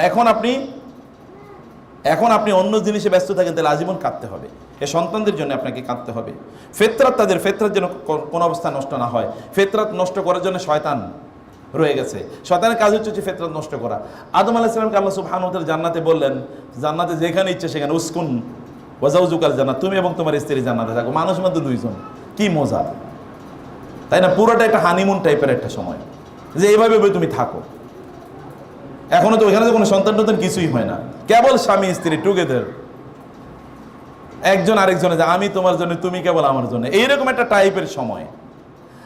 এখন আপনি অন্য জিনিসে ব্যস্ত থাকেন, তাহলে আজীবন কাঁদতে হবে। এ সন্তানদের জন্য আপনাকে কাঁদতে হবে। ফিতরাত, তাদের ফিতরাত যেন কোনো অবস্থায় নষ্ট না হয়। ফিতরাত নষ্ট করার জন্য শয়তান রয়ে গেছে। শয়তানের কাজ হচ্ছে ফিতরাত নষ্ট করা। আদম আলাইহিস সালামকে আল্লাহ সুবহানাহু ওয়া তাআলা জান্নাতে বললেন, জান্নাতে যেখানে ইচ্ছে সেখানে উসকুন ওয়া যাওজুকাল জান্নাত, তুমি এবং তোমার স্ত্রী জান্নাতে থাকো। মানুষ মধ্যে দুইজন, কি মজা, তাই না? পুরোটা একটা হানিমুন টাইপের একটা সময়, যে এইভাবে তুমি থাকো। এখনো তো ওইখানে তো কোনো সন্তান টন্তান কিছুই হয় না, কেবল স্বামী স্ত্রী টুগেদার, একজন আরেকজনে, যে আমি তোমার জন্য, তুমি কেবল আমার জন্য, এইরকম একটা টাইপের সময়।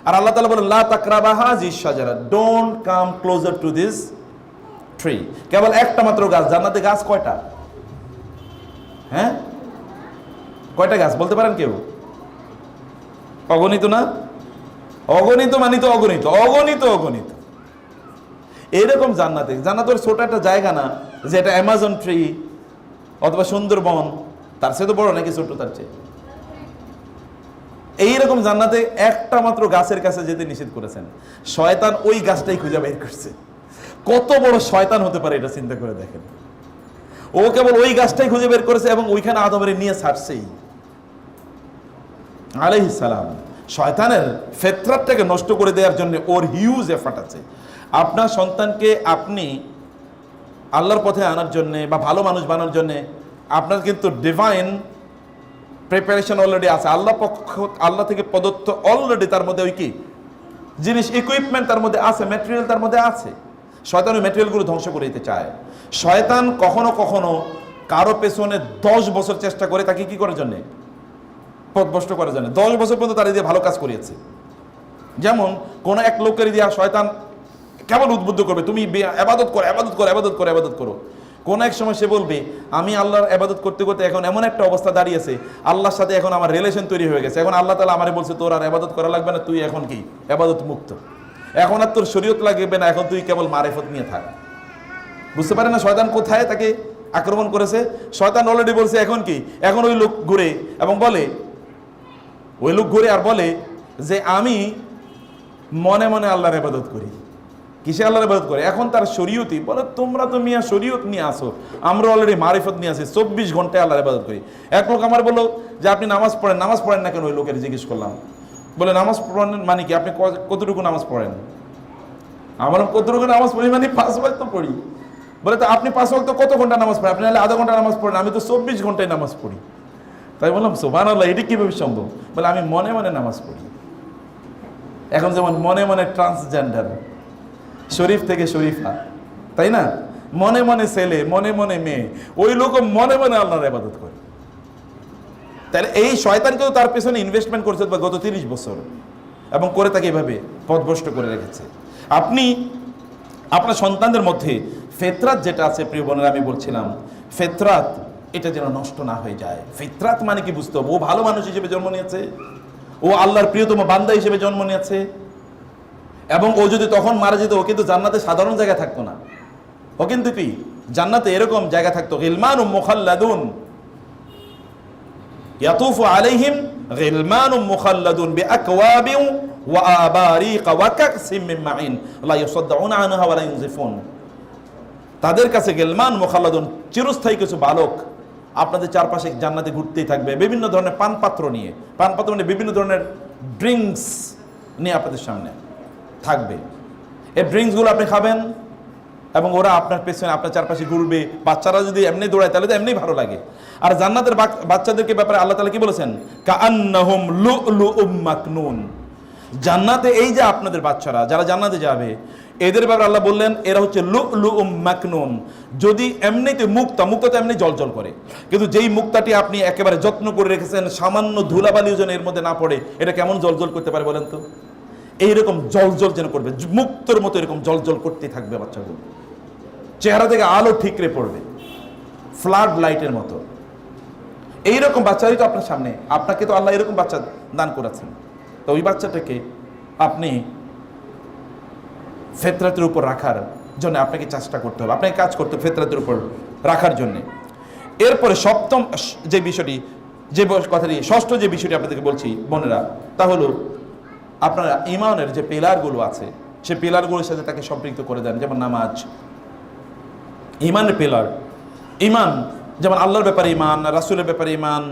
আর আল্লাহ তাআলা বলেন, লা তাকরাবা হাযিহিশ শাজারা, don't come closer to this tree. কেবল একটা মাত্র গাছ, জান্নাতে গাছ কয়টা? হ্যাঁ, কয়টা গাছ বলতে পারেন কেউ? অগণিত না? অগণিত মানে তো অগণিত, অগণিত অগণিত। এইরকম জান্নাতে, জান্নাতের ছোট একটা জায়গা না যে এটা অ্যামাজন ট্রি অথবা সুন্দরবন, তার চেয়ে তো বড় নাকি ছোট তার চেয়ে? এইরকম জান্নাতে একটা মাত্র গাছের কাছে যেতে নিষেধ করেছেন। শয়তান ওই গাছটাই খুঁজে বের করছে। কত বড় শয়তান হতে পারে এটা চিন্তা করে দেখেন। ও কেবল ওই গাছটাই খুঁজে বের করেছে এবং ওইখানে আদমের নিয়ে ছাড়ছেই আলাইহিস সালাম। শয়তানের ফিতরাতটাকে নষ্ট করে দেওয়ার জন্য ওর হিউজ এফর্ট আছে। আপনার সন্তানকে আপনি আল্লাহর পথে আনার জন্যে বা ভালো মানুষ বানানোর জন্যে আপনার কিন্তু ডিভাইন প্রিপারেশন অলরেডি আছে। আল্লাহ থেকে প্রদত্ত অলরেডি তার মধ্যে ওই কি জিনিস, ইকুইপমেন্ট তার মধ্যে আছে, ম্যাটেরিয়াল তার মধ্যে আছে। শয়তান ওই ম্যাটেরিয়ালগুলো ধ্বংস করে দিতে চায়। শয়তান কখনো কখনো কারো পেছনে 10 বছর চেষ্টা করে তাকে কি করার জন্যে? পথভ্রষ্ট করার জন্য। 10 বছর পর্যন্ত তারা দিয়ে ভালো কাজ করিয়েছে। যেমন কোন এক লোকের দিয়া শয়তান কেমন উদ্বুদ্ধ করবে, তুমি ইবাদত করো, ইবাদত করো, ইবাদত করো, ইবাদত করো। কোন এক সময় সে বলবে, আমি আল্লাহর ইবাদত করতে করতে এখন এমন একটা অবস্থা দাঁড়িয়েছে, আল্লাহর সাথে এখন আমার রিলেশন তৈরি হয়ে গেছে। এখন আল্লাহ তাআলা আমারে বলছে, তোর আর ইবাদত করা লাগবে না, তুই এখন কি ইবাদত মুক্ত, এখন আর তোর শরীয়ত লাগবে না, এখন তুই কেবল মারিফত নিয়ে থাক। বুঝতে পারে না শয়তান কোথায় তাকে আক্রমণ করেছে? শয়তান অলরেডি বলছে এখন কি, এখন ওই লোক ঘুরে এবং বলে, ওই লোক ঘুরে আর বলে যে আমি মনে মনে আল্লাহর ইবাদত করি। কিসে আল্লাহর ইবাদত করে? এখন তার শরীয়তি বলে, তোমরা তো মিয়া শরীয়ত নিয়ে আসো, আমরা অলরেডি মারিফত নিয়ে আসি, 24 ঘন্টায় আল্লাহর ইবাদত করি। এক লোক আমার বললো যে আপনি নামাজ পড়েন, নামাজ পড়েন না কেন? ওই লোকের জিজ্ঞেস করলাম, বলে নামাজ পড়েন মানে কি, আপনি কতটুকু নামাজ পড়েন? আমার কতটুকু নামাজ পড়ি মানে 5 ওয়াক্ত পড়ি। বলে তো আপনি 5 ওয়াক্ত কত ঘন্টা নামাজ পড়েন? আপনি নাহলে আধা ঘন্টা নামাজ পড়েন, আমি তো 24 ঘন্টায় নামাজ পড়ি। তাই বললাম সুবহানাল্লাহ, এটা কিভাবে সম্ভব? বলে আমি মনে মনে নামাজ পড়ি। এখন যেমন মনে মনে ট্রান্সজেন্ডার, শরীফ থেকে শরীফা, তাই না? মনে মনে ছেলে, মনে মনে মেয়ে, ওই লোক মনে মনে আল্লাহর ইবাদত করে। তাহলে এই শয়তানকেও তার পেছনে ইনভেস্টমেন্ট করেছে গত 30 বছর, এবং করে তাকে এভাবে পথভ্রষ্ট করে রেখেছে। আপনি আপনার সন্তানদের মধ্যে ফিতরাত যেটা আছে, প্রিয় বোনেরা, আমি বলছিলাম ফিতরাত এটা যেন নষ্ট না হয়ে যায়। ফিতরাত মানে কি বুঝতে হবে? ও ভালো মানুষ হিসেবে জন্ম নিয়েছে, ও আল্লাহর প্রিয়তম বান্দা হিসেবে জন্ম নিয়েছে, এবং ও যদি তখন মারা যেত, ও কিন্তু জান্নাতে সাধারণ জায়গায় থাকতো না, ও কিন্তু কি জান্নাতে এরকম জায়গা থাকতো, গিলমানুম মুখাল্লাদুন ইয়াতুফু আলাইহিম গিলমানুম মুখাল্লাদুন বিআকওয়াবিন ওয়া আবারিকা ওয়া কাকসিম মিন মাইন লা ইউসাদদাউনা আনহা ওয়া লা ইউনজিফুন। তাদের কাছে গিলমান মুখাল্লাদুন, চিরস্থায়ী কিছু বালক আপনাদের চারপাশে জান্নাতে ঘুরতেই থাকবে বিভিন্ন ধরনের পানপাত্র নিয়ে, পানপাত্র মানে বিভিন্ন ধরনের ড্রিঙ্কস নিয়ে আপনাদের সামনে থাকবে। এই ড্রিঙ্কসগুলো আপনি খাবেন এবং ওরা আপনার পেছনে আপনার চারপাশে ঘুরবে। বাচ্চারা যদি এমনি দৌড়ায় তাহলে তো এমনি ভালো লাগে। আর জান্নাতের বাচ্চাদেরকে ব্যাপারে আল্লাহ তাআলা কি বলেছেন? কাআন্নাহুম লুলুউম মাকনুন। জান্নাতে এই যে আপনাদের বাচ্চারা যারা জান্নাতে যাবে, এদের ব্যাপারে আল্লাহ বললেন এরা হচ্ছে লুলুউম মাকনুন। যদি এমনিতে মুক্তা তো এমনি জলজল করে, কিন্তু যেই মুক্তাটি আপনি একেবারে যত্ন করে রেখেছেন, সামান্য ধুলাবালিও যেন এর মধ্যে না পড়ে, এটা কেমন জলজল করতে পারে বলেন তো? এইরকম জলজল যেন করবে, মুক্তর মতো এরকম জলজল করতেই থাকবে বাচ্চাগুলো। চেহারা থেকে আলো ঠিকরে পড়বে ফ্লাড লাইটের মতো। এইরকম বাচ্চাই তো আপনার সামনে, আপনাকে তো আল্লাহ এরকম বাচ্চা দান করেছেন। তো ওই বাচ্চাটাকে আপনি ফিতরাতের উপর রাখার জন্য আপনাকে চেষ্টা করতে হবে, আপনাকে কাজ করতে হবে ফিতরাতের উপর রাখার জন্য। এরপরে সপ্তম যে বিষয়টি, যে কথাটি, ষষ্ঠ যে বিষয়টি আপনাদেরকে বলছি বোনেরা, তা হলো আপনার ইমানের যে পিলারগুলো আছে, সে পিলারগুলোর সাথে তাকে সম্পৃক্ত করে দেন। যেমন নামাজ ইমানের পিলার। ইমান যেমন আল্লাহর ব্যাপারে ইমান, রাসূলের ব্যাপারে ইমান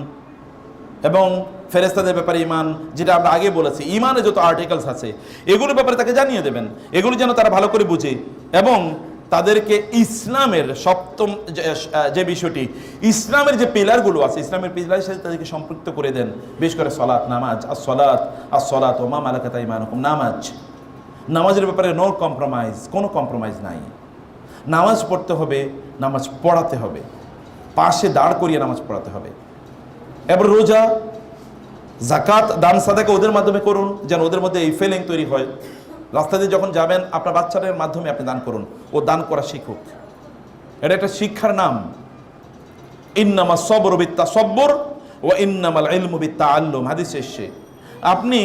এবং ফেরেশতাদের ব্যাপারে ইমান, যেটা আমরা আগে বলেছি। ইমানে যত আর্টিকেলস আছে এগুলোর ব্যাপারে তাকে জানিয়ে দেবেন, এগুলো যেন তারা ভালো করে বুঝে। এবং তাদেরকে ইসলামের সপ্তম যে বিষয়টি, ইসলামের যে পিলারগুলো আছে, ইসলামের পিলারের সাথে তাদেরকে সম্পৃক্ত করে দেন। বিশেষ করে সলাত, নামাজ, as-সালাত ওয়া মা মালাকাত আইমানুকুম। নামাজের ব্যাপারে নো কম্প্রোমাইজ, কোনো কম্প্রোমাইজ নাই। নামাজ পড়তে হবে, নামাজ পড়াতে হবে, পাশে দাঁড় করিয়ে নামাজ পড়াতে হবে। এবার রোজা, জাকাত, দান সাদাকা ওদের মাধ্যমে করুন, যেন ওদের মধ্যে এই ফিলিং তৈরি হয়। রাস্তা দিয়ে যখন যাবেন আপনার বাচ্চাদের মাধ্যমে আপনি দান করুন, ও দান করা শিখুক। এটা একটা শিক্ষার নাম। ইন্নামা সবরু বিত্তাসাব্বুর ওয়া ইন্নামাল ইলমু বিত্তাআল্লুম, হাদিসে এসেছে। আপনি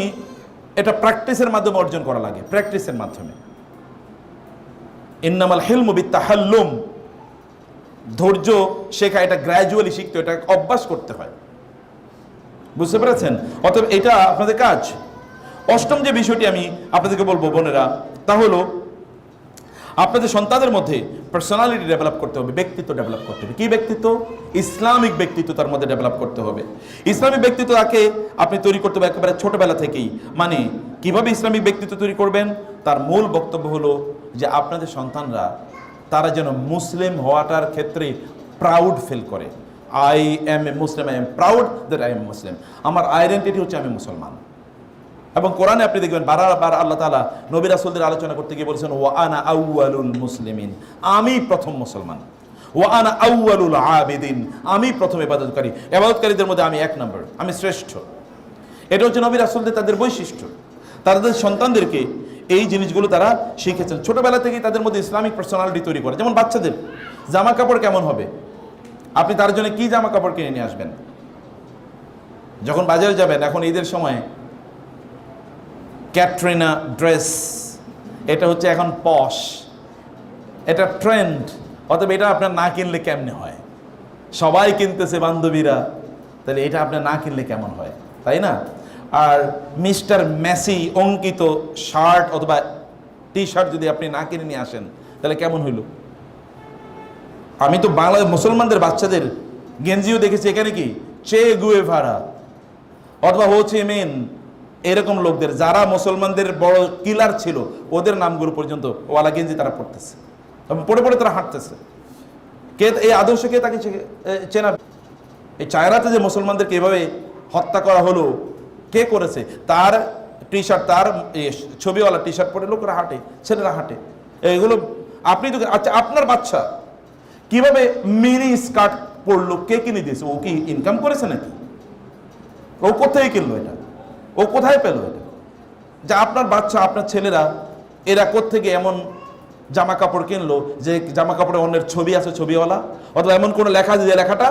এটা প্র্যাকটিসের মাধ্যমে অর্জন করা লাগে, প্র্যাকটিসের মাধ্যমে। ইন্নামাল হিলমু বিত্তাহাল্লুম, ধৈর্য শেখা, এটা গ্র্যাজুয়ালি শিখতে, এটা অভ্যাস করতে হয়। বুঝতে পেরেছেন? অতএব এটা আপনাদের কাজ। অষ্টম যে বিষয়টি আমি আপনাদেরকে বলবো বোনেরা, তা হলো আপনাদের সন্তানদের মধ্যে পার্সোনালিটি ডেভেলপ করতে হবে, ব্যক্তিত্ব ডেভেলপ করতে হবে। কি ব্যক্তিত্ব? ইসলামিক ব্যক্তিত্ব তার মধ্যে ডেভেলপ করতে হবে। ইসলামিক ব্যক্তিত্ব তাকে আপনি তৈরি করতে হবে একেবারে ছোটবেলা থেকেই। মানে কিভাবে ইসলামিক ব্যক্তিত্ব তৈরি করবেন? তার মূল বক্তব্য হলো যে আপনাদের সন্তানরা তারা যেন মুসলিম হওয়াটার ক্ষেত্রে প্রাউড ফিল করে। I am a Muslim, I am proud that I am Muslim. আমার আইডেন্টিটি হচ্ছে আমি মুসলমান। এবং কোরআনে আপনি দেখবেন বারবার আল্লাহ তাআলা নবী রাসূলদের আলোচনা করতে গিয়ে বলেছেন ওয়া আনা আউয়ালুল মুসলিমিন, আমি প্রথম মুসলমান। ওয়া আনা আউয়ালুল আবিদিন, আমি প্রথম ইবাদতকারী, ইবাদতকারীদের মধ্যে আমি এক নম্বর, আমি শ্রেষ্ঠ। এটা হচ্ছে নবী রাসূলদের তাদের বৈশিষ্ট্য। তাদের সন্তানদেরকে এই জিনিসগুলো তারা শিখেছেন ছোটবেলা থেকেই, তাদের মধ্যে ইসলামিক পার্সোনালিটি তৈরি করে। যেমন বাচ্চাদের জামা কাপড় কেমন হবে, আপনি তার জন্য কি জামা কাপড় কিনে নিয়ে আসবেন? যখন বাজারে যাবেন, এখন ঈদের সময় ক্যাটরিনা ড্রেস, এটা হচ্ছে এখন পশ, এটা ট্রেন্ড। অতএব এটা আপনার না কিনলে কেমনে হয়? সবাই কিনতেছে বান্ধবীরা, তাহলে এটা আপনার না কিনলে কেমন হয়, তাই না? আর মিস্টার মেসি অঙ্কিত শার্ট অথবা টি শার্ট যদি আপনি না কিনে নিয়ে আসেন, তাহলে কেমন হইল? আমি তো বাংলাদেশ মুসলমানদের বাচ্চাদের গেঞ্জিও দেখেছি, এখানে কি চে গুয়েভারা অথবা হো চি মিন, এরকম লোকদের যারা মুসলমানদের বড় কিলার ছিল, ওদের নামগুলো পর্যন্ত ওয়ালা গেঞ্জি তারা পড়তেছে এবং পড়ে পড়ে তারা হাঁটতেছে। কে এই আদর্শকে তাকে চেনা? এই চায়নাতে যে মুসলমানদেরকে এভাবে হত্যা করা হলো, কে করেছে? তার টি শার্ট, তার ছবিওয়ালা টি শার্ট পরে লোকরা হাঁটে, ছেলেরা হাঁটে। এগুলো আপনি তো, আচ্ছা আপনার বাচ্চা কিভাবে মিনি স্কার্ট পরলো, কে কিনে দিয়েছে? ও কি ইনকাম করেছে নাকি? ও কোথায় কিনলো এটা? ও কোথায় পেলো এটা? যে আপনার বাচ্চা, আপনার ছেলেরা এরা কোত্থেকে এমন জামা কাপড় কিনলো যে জামা কাপড়ে অন্যের ছবি আছে, ছবিওয়ালা, অথবা এমন কোনো লেখা যে লেখাটা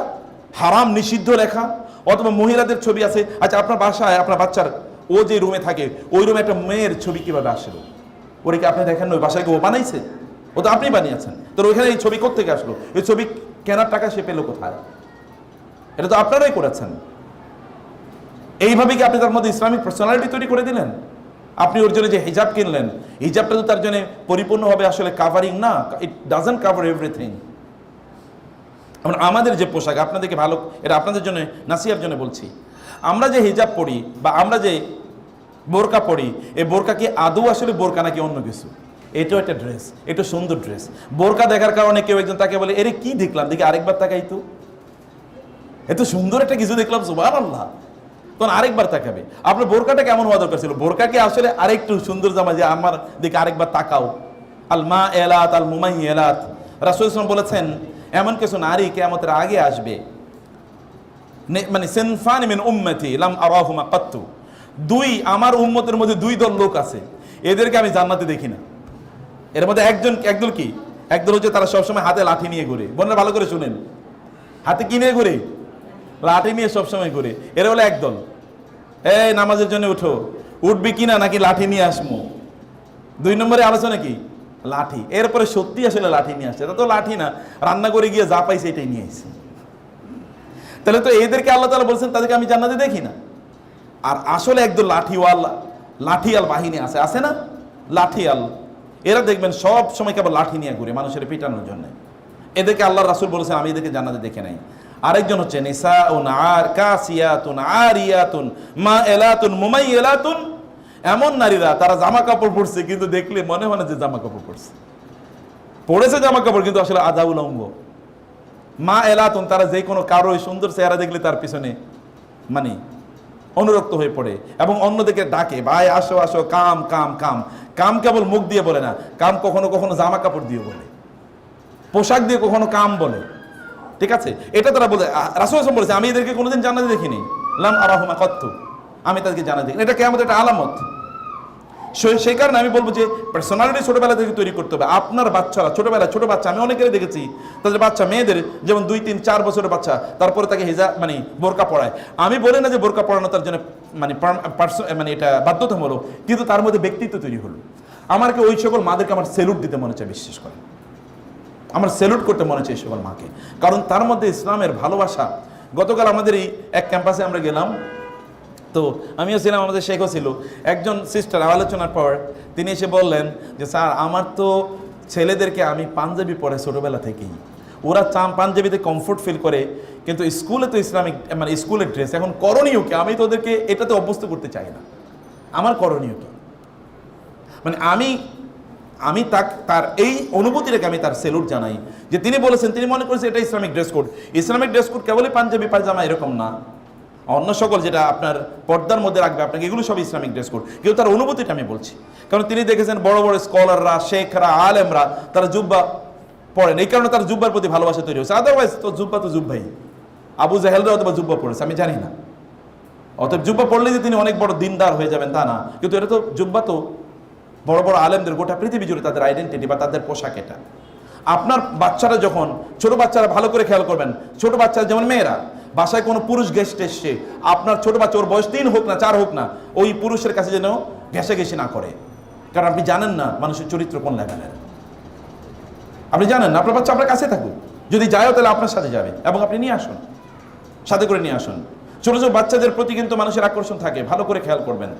হারাম নিষিদ্ধ লেখা, অথবা মহিলাদের ছবি আছে। আচ্ছা আপনার বাসায় আপনার বাচ্চার ও যে রুমে থাকে, ওই রুমে একটা মেয়ের ছবি কিভাবে আসলো? ওরে কি আপনি দেখেন ওই বাসায় কি ও বানাইছে? ও তো আপনি বানিয়েছেন। তো ওইখানে এই ছবি কোত্থেকে আসলো? এই ছবি কেনার টাকা সে পেলো কোথায়? এটা তো আপনারাই করেছেন। এইভাবে কি আপনি তার মধ্যে ইসলামিক পার্সোনালিটি তৈরি করে দিলেন? আপনি ওর জন্য যে হিজাব কিনলেন, হিজাবটা তো তার জন্য পরিপূর্ণভাবে আসলে কাভারিং না, ইট ডাজন্ট কাভার এভরিথিং। আমাদের যে পোশাক, আপনাদেরকে ভালো, এটা আপনাদের জন্য নাসিহার জন্য বলছি, আমরা যে হিজাব পরি বা আমরা যে বোরকা পরি, এই বোরকা কি আদৌ আসলে বোরকা নাকি অন্য কিছু? এটাও একটা ড্রেস, এটা সুন্দর ড্রেস। বোরকা দেখার কারণে কেউ একজন তাকে বলে, এরে কি দেখলাম, দেখি আরেকবার তাকাই তো, এত সুন্দর একটা কিছু দেখলাম, সুবহানাল্লাহ, তখন আরেকবার তাকাবে। আপনার বোরকাটা কেমন হওয়া দরকার ছিল? বোরকাকে আসলে আরেকটু সুন্দর জামা, যে আমার দিকে আরেকবার তাকাও। আল মা এলাত আল মুমাই এলাত, রাসূল সাল্লাল্লাহু আলাইহি ওয়াসাল্লাম বলেছেন, এমন কিছু নারী কিয়ামতের আগে আসবে, মানে সিনফানি মিন উম্মতি লাম আরাহুমা কাত্তু, আমার উম্মতের মধ্যে দুই দল লোক আছে, এদেরকে আমি জান্নাতে দেখি না। এর মধ্যে একদল কি, একদল হচ্ছে তারা সবসময় হাতে লাঠি নিয়ে ঘুরে। বোনেরা ভালো করে শুনেন, হাতে কি নিয়ে ঘুরে? লাঠি নিয়ে সবসময় ঘুরে। এরা হলো একদল। এই নামাজের জন্য উঠো, উঠবি কিনা নাকি লাঠি নিয়ে আসমো? 2 নম্বরে আলোচনা কি? লাঠি। এরপরে সত্যি আসলে লাঠি নিয়ে আসছে, তা তো লাঠি না, রান্না করে গিয়ে যা পাইছে এটাই নিয়ে আসছে। তাহলে তো এদেরকে আল্লাহ তাআলা বলছেন তাদেরকে আমি জান্নাতে দেখি না। আর আসলে একদল লাঠিয়াল বাহিনী আছে না, লাঠিয়াল, এরা দেখবেন সব সময় কেবল লাঠি নিয়ে ঘুরে মানুষের পিটানোর জন্য। এদেরকে আল্লাহ রাসূল বলেছেন আমি এদেরকে জান্নাতে দেখে নাই। আরেকজন হচ্ছে নিসাউন কাসিয়াতুন আরিয়াতুন মাইলাতুন মুমাইলাতুন, এমন নারীরা তারা জামা কাপড় পরছে কিন্তু দেখলে মনে হয় না যে জামা কাপড় পরেছে জামা কাপড়, কিন্তু আসলে আধা উলঙ্গ। মা এলাতুন, তারা যে কোনো কারো সুন্দর চেহারা দেখলে তার পিছনে মানে অনুরক্ত হয়ে পড়ে এবং অন্যদিকে ডাকে, ভাই আসো আসো, কাম কাম কাম। কাম কেবল মুখ দিয়ে বলে না, কাম কখনো কখনো জামা কাপড় দিয়ে বলে, পোশাক দিয়ে কখনো কাম বলে। ঠিক আছে, এটা তারা বলে। রাসূল সাল্লাল্লাহু আলাইহি ওয়াসাল্লাম বলেছে আমি এদেরকে কোনোদিন জান্নাতে দেখিনি, লাম আরাহুমা কাত্তু, আমি তাদেরকে জান্নাতে দেখিনি। এটা কিয়ামতের একটা আলামত। সেই কারণে আমি বলবো যে পার্সোনালিটি ছোটবেলা থেকে তৈরি করতে হবে। আপনার বাচ্চারা ছোট বাচ্চা, আমি অনেকেরই দেখেছি তাদের বাচ্চা মেয়েদের, যেমন 2, 3, 4 বছরের বাচ্চা, তারপরে তাকে হিজাব মানে বোরকা পড়ায়। আমি বলি না যে বোরকা পড়ানো তার জন্য মানে এটা বাধ্যতামূলক, কিন্তু তার মধ্যে ব্যক্তিত্ব তৈরি হলো। আমাকে ওই সকল মাদেরকে আমার সেলুট দিতে মনে চায়, বিশ্বাস করে আমার সেলুট করতে মনে চায় এই সকল মাকে, কারণ তার মধ্যে ইসলামের ভালোবাসা। গতকাল আমাদের এই এক ক্যাম্পাসে আমরা গেলাম, তো আমিও ছিলাম, আমাদের শেখও ছিল। একজন সিস্টার আলোচনার পর তিনি এসে বললেন যে স্যার আমার তো ছেলেদেরকে আমি পাঞ্জাবি পরে ছোটোবেলা থেকেই, ওরা পাঞ্জাবিতে কমফোর্ট ফিল করে, কিন্তু স্কুলে তো ইসলামিক মানে স্কুলের ড্রেস, এখন করণীয় কি? আমি তো ওদেরকে এটাতে অভ্যস্ত করতে চাই না, আমার করণীয় কি? মানে আমি তার এই অনুভূতিটাকে আমি তার সেলুট জানাই যে তিনি বলেছেন, তিনি মনে করেছেন এটা Islamic dress code. Islamic dress code কেবলই পাঞ্জাবি পায়জামা এরকম না, অন্য সকল যেটা আপনার পর্দার মধ্যে রাখবে আপনাকে, এগুলো সব ইসলামিক ড্রেস কোড। কিন্তু তার অনুভূতিটা আমি বলছি, কারণ তিনি দেখেছেন বড় বড় স্কলাররা, শেখরা, আলেমরা তারা জুব্বা পড়েন, এই কারণে তার জুব্বার প্রতি ভালোবাসা তৈরি হয়েছে। আদারওয়াইজ তো জুব্বাই আবু জাহেলরা অথবা জুব্বা পড়েছে, আমি জানি না। অতএব জুব্বা পড়লে যে তিনি অনেক বড় দিনদার হয়ে যাবেন তা না, কিন্তু এটা তো জুব্বা তো বড় বড় আলেমদের গোটা পৃথিবী জুড়ে তাদের আইডেন্টিটি বা তাদের পোশাক এটা। আপনার বাচ্চারা যখন ছোট বাচ্চারা ভালো করে খেয়াল করবেন, ছোট বাচ্চা যেমন মেয়েরা, বাসায় কোনো পুরুষ গেস্ট এসছে, আপনার ছোট বাচ্চা, ওর বয়স 3 হোক না 4 হোক না, ওই পুরুষের কাছে যেন ঘেঁষাঘেঁষি না করে, কারণ আপনি জানেন না মানুষের চরিত্র কোন লেভেলের। আপনি জানেন না, আপনার বাচ্চা আপনার কাছে থাকুক, যদি যায়ও তাহলে আপনার সাথে যাবে এবং আপনি নিয়ে আসুন, সাথে করে নিয়ে আসুন। ছোট ছোট বাচ্চাদের প্রতি কিন্তু মানুষের আকর্ষণ থাকে, ভালো করে খেয়াল করবেন।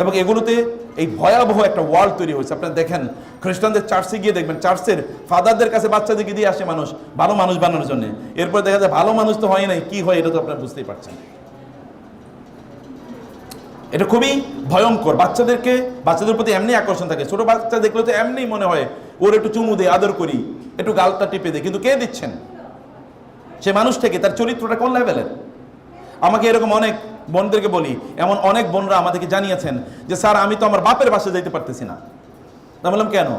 এবং এগুলোতে এই ভয়াবহ একটা ওয়ার্ল্ড তৈরি হয়েছে। আপনারা দেখেন খ্রিস্টানদের চার্চে গিয়ে দেখবেন, চার্চের ফাদারদের কাছে বাচ্চাদেরকে দিয়ে আসে মানুষ ভালো মানুষ বানানোর জন্য, এরপর দেখা যায় ভালো মানুষ তো হয় নাই, কি হয় এটা তো আপনারা বুঝতেই পারছেন। এটা খুবই ভয়ঙ্কর। বাচ্চাদের প্রতি এমনি আকর্ষণ থাকে, ছোট বাচ্চা দেখলে তো এমনি মনে হয় ওর একটু চুমু দেয়, আদর করি, একটু গালটা টিপে দেয়, কিন্তু কে দিচ্ছেন? সে মানুষ থেকে, তার চরিত্রটা কোন লেভেলের? আমাকে এরকম অনেক বোনদেরকে বলি, এমন অনেক বোনরা আমাদেরকে জানিয়েছেন যে স্যার আমি তো আমার বাপের বাসায় যাইতে পারতেছি না। তা বললাম কেন?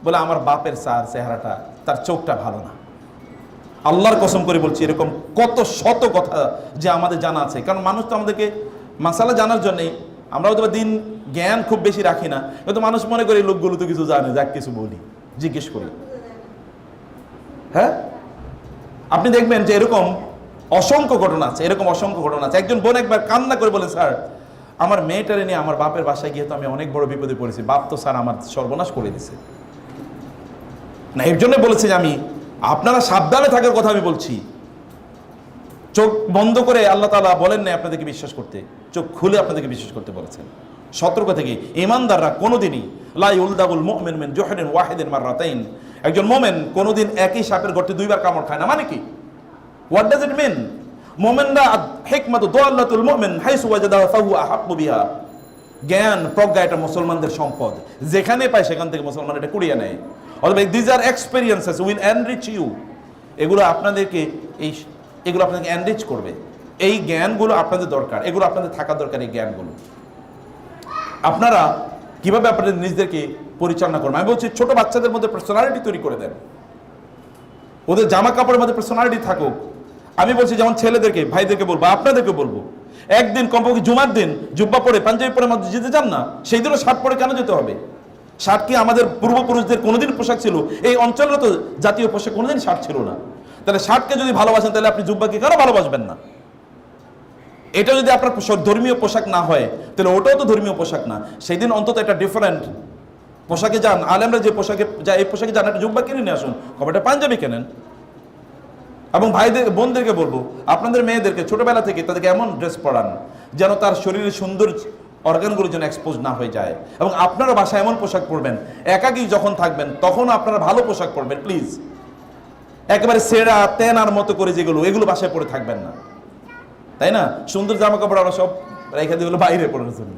বলে আমার বাপের স্যার চেহারাটা, তার চোখটা ভালো না। আল্লাহর কসম করে বলছি, এরকম কত শত কথা যে আমাদের জানা আছে। কারণ মানুষ তো আমাদেরকে মাসালা জানার জন্যই, আমরা হয়তো দিন জ্ঞান খুব বেশি রাখি না, কিন্তু মানুষ মনে করে লোকগুলো তো কিছু জানে, যাক কিছু বলি, জিজ্ঞেস করি। হ্যাঁ, আপনি দেখবেন যে এরকম অসংখ্য ঘটনা আছে, একজন বোন একবার কান্না করে বলে, স্যার আমার মেয়েটারে নিয়ে আমার বাপের বাসায় গিয়ে তো আমি অনেক বড় বিপদে পড়েছি, বাপ তো স্যার আমার সর্বনাশ করে দিছে। না, এর জন্য বলেছি যে আমি আপনারা সাবধানে থাকার কথা আমি বলছি। চোখ বন্ধ করে আল্লাহ তাআলা বলেন না আপনাদেরকে বিশ্বাস করতে, চোখ খুলে আপনাদেরকে বিশ্বাস করতে বলেছেন। সতর্ক থেকে ঈমানদাররা কোনোদিনই লা ইউলদাগুল মুমিন মিন জুহরিন ওয়াহিদিন মাররাতাইন, একজন মুমিন কোনোদিন একই সাপের গর্তে 2 বার কামড় খায় না। মানে কি? What does it mean? মুমিনরা হিকমাতু দাল্লাতুল মুমিন হাইসু ওয়াজাদাহা ফাহুয়া আহাক্কু বিহা। জ্ঞান প্রজ্ঞা এটা মুসলমানদের সম্পদ, যেখানে পায় সেখান থেকে মুসলমান এটা কুড়িয়ে নেয়। অথবা this are experiences will enrich you. এগুলো আপনাদেরকে এগুলো আপনাদেরকে এনরিচ করবে। এই জ্ঞানগুলো আপনাদের দরকার, এগুলো আপনাদের থাকা দরকার। এই জ্ঞানগুলো আপনারা কিভাবে আপনাদের নিজেদেরকে পরিচালনা করবেন? আমি বলছি ছোট বাচ্চাদের মধ্যে পার্সোনালিটি তৈরি করে দেন, ওদের জামা কাপড়ের মধ্যে পার্সোনালিটি থাকুক। আমি বলছি যেমন ছেলেদেরকে, ভাইদেরকে বলবো, আপনাদেরকে বলবো, একদিন কমপক্ষে জুমার দিন জুব্বা পরে পাঞ্জাবি পরে মধ্যে যেতে চান না, সেই দিনও শার্ট পরে কেন যেতে হবে? শার্ট কি আমাদের পূর্বপুরুষদের কোনোদিন পোশাক ছিল? এই অঞ্চলের তো জাতীয় পোশাক কোনোদিন শার্ট ছিল না। তাহলে শার্টকে যদি ভালোবাসেন তাহলে আপনি জুব্বাকে কেন ভালোবাসবেন না? এটা যদি আপনার ধর্মীয় পোশাক না হয় তাহলে ওটাও তো ধর্মীয় পোশাক না। সেই দিন অন্তত একটা ডিফারেন্ট পোশাকে যান। আলেমরা যে পোশাকে যায় এই পোশাকে যান, একটা জুব্বা কিনে নিয়ে আসুন, কবে পাঞ্জাবি কেনেন। এবং ভাইদের বোনদেরকে বলবো, আপনাদের মেয়েদেরকে ছোটবেলা থেকে তাদেরকে এমন ড্রেস পরান যেন তার শরীরের সুন্দর অর্গানগুলো যেন এক্সপোজ না হয়ে যায়। এবং আপনারা বাসায় এমন পোশাক পরবেন, একাকী যখন থাকবেন তখন আপনারা ভালো পোশাক পরবেন প্লিজ। একেবারে সেরা তেনার মতো করে যেগুলো, এগুলো বাসায় পরে থাকবেন না, তাই না? সুন্দর জামা কাপড় আমরা সব রেখে দিই বাইরে পড়ার জন্য,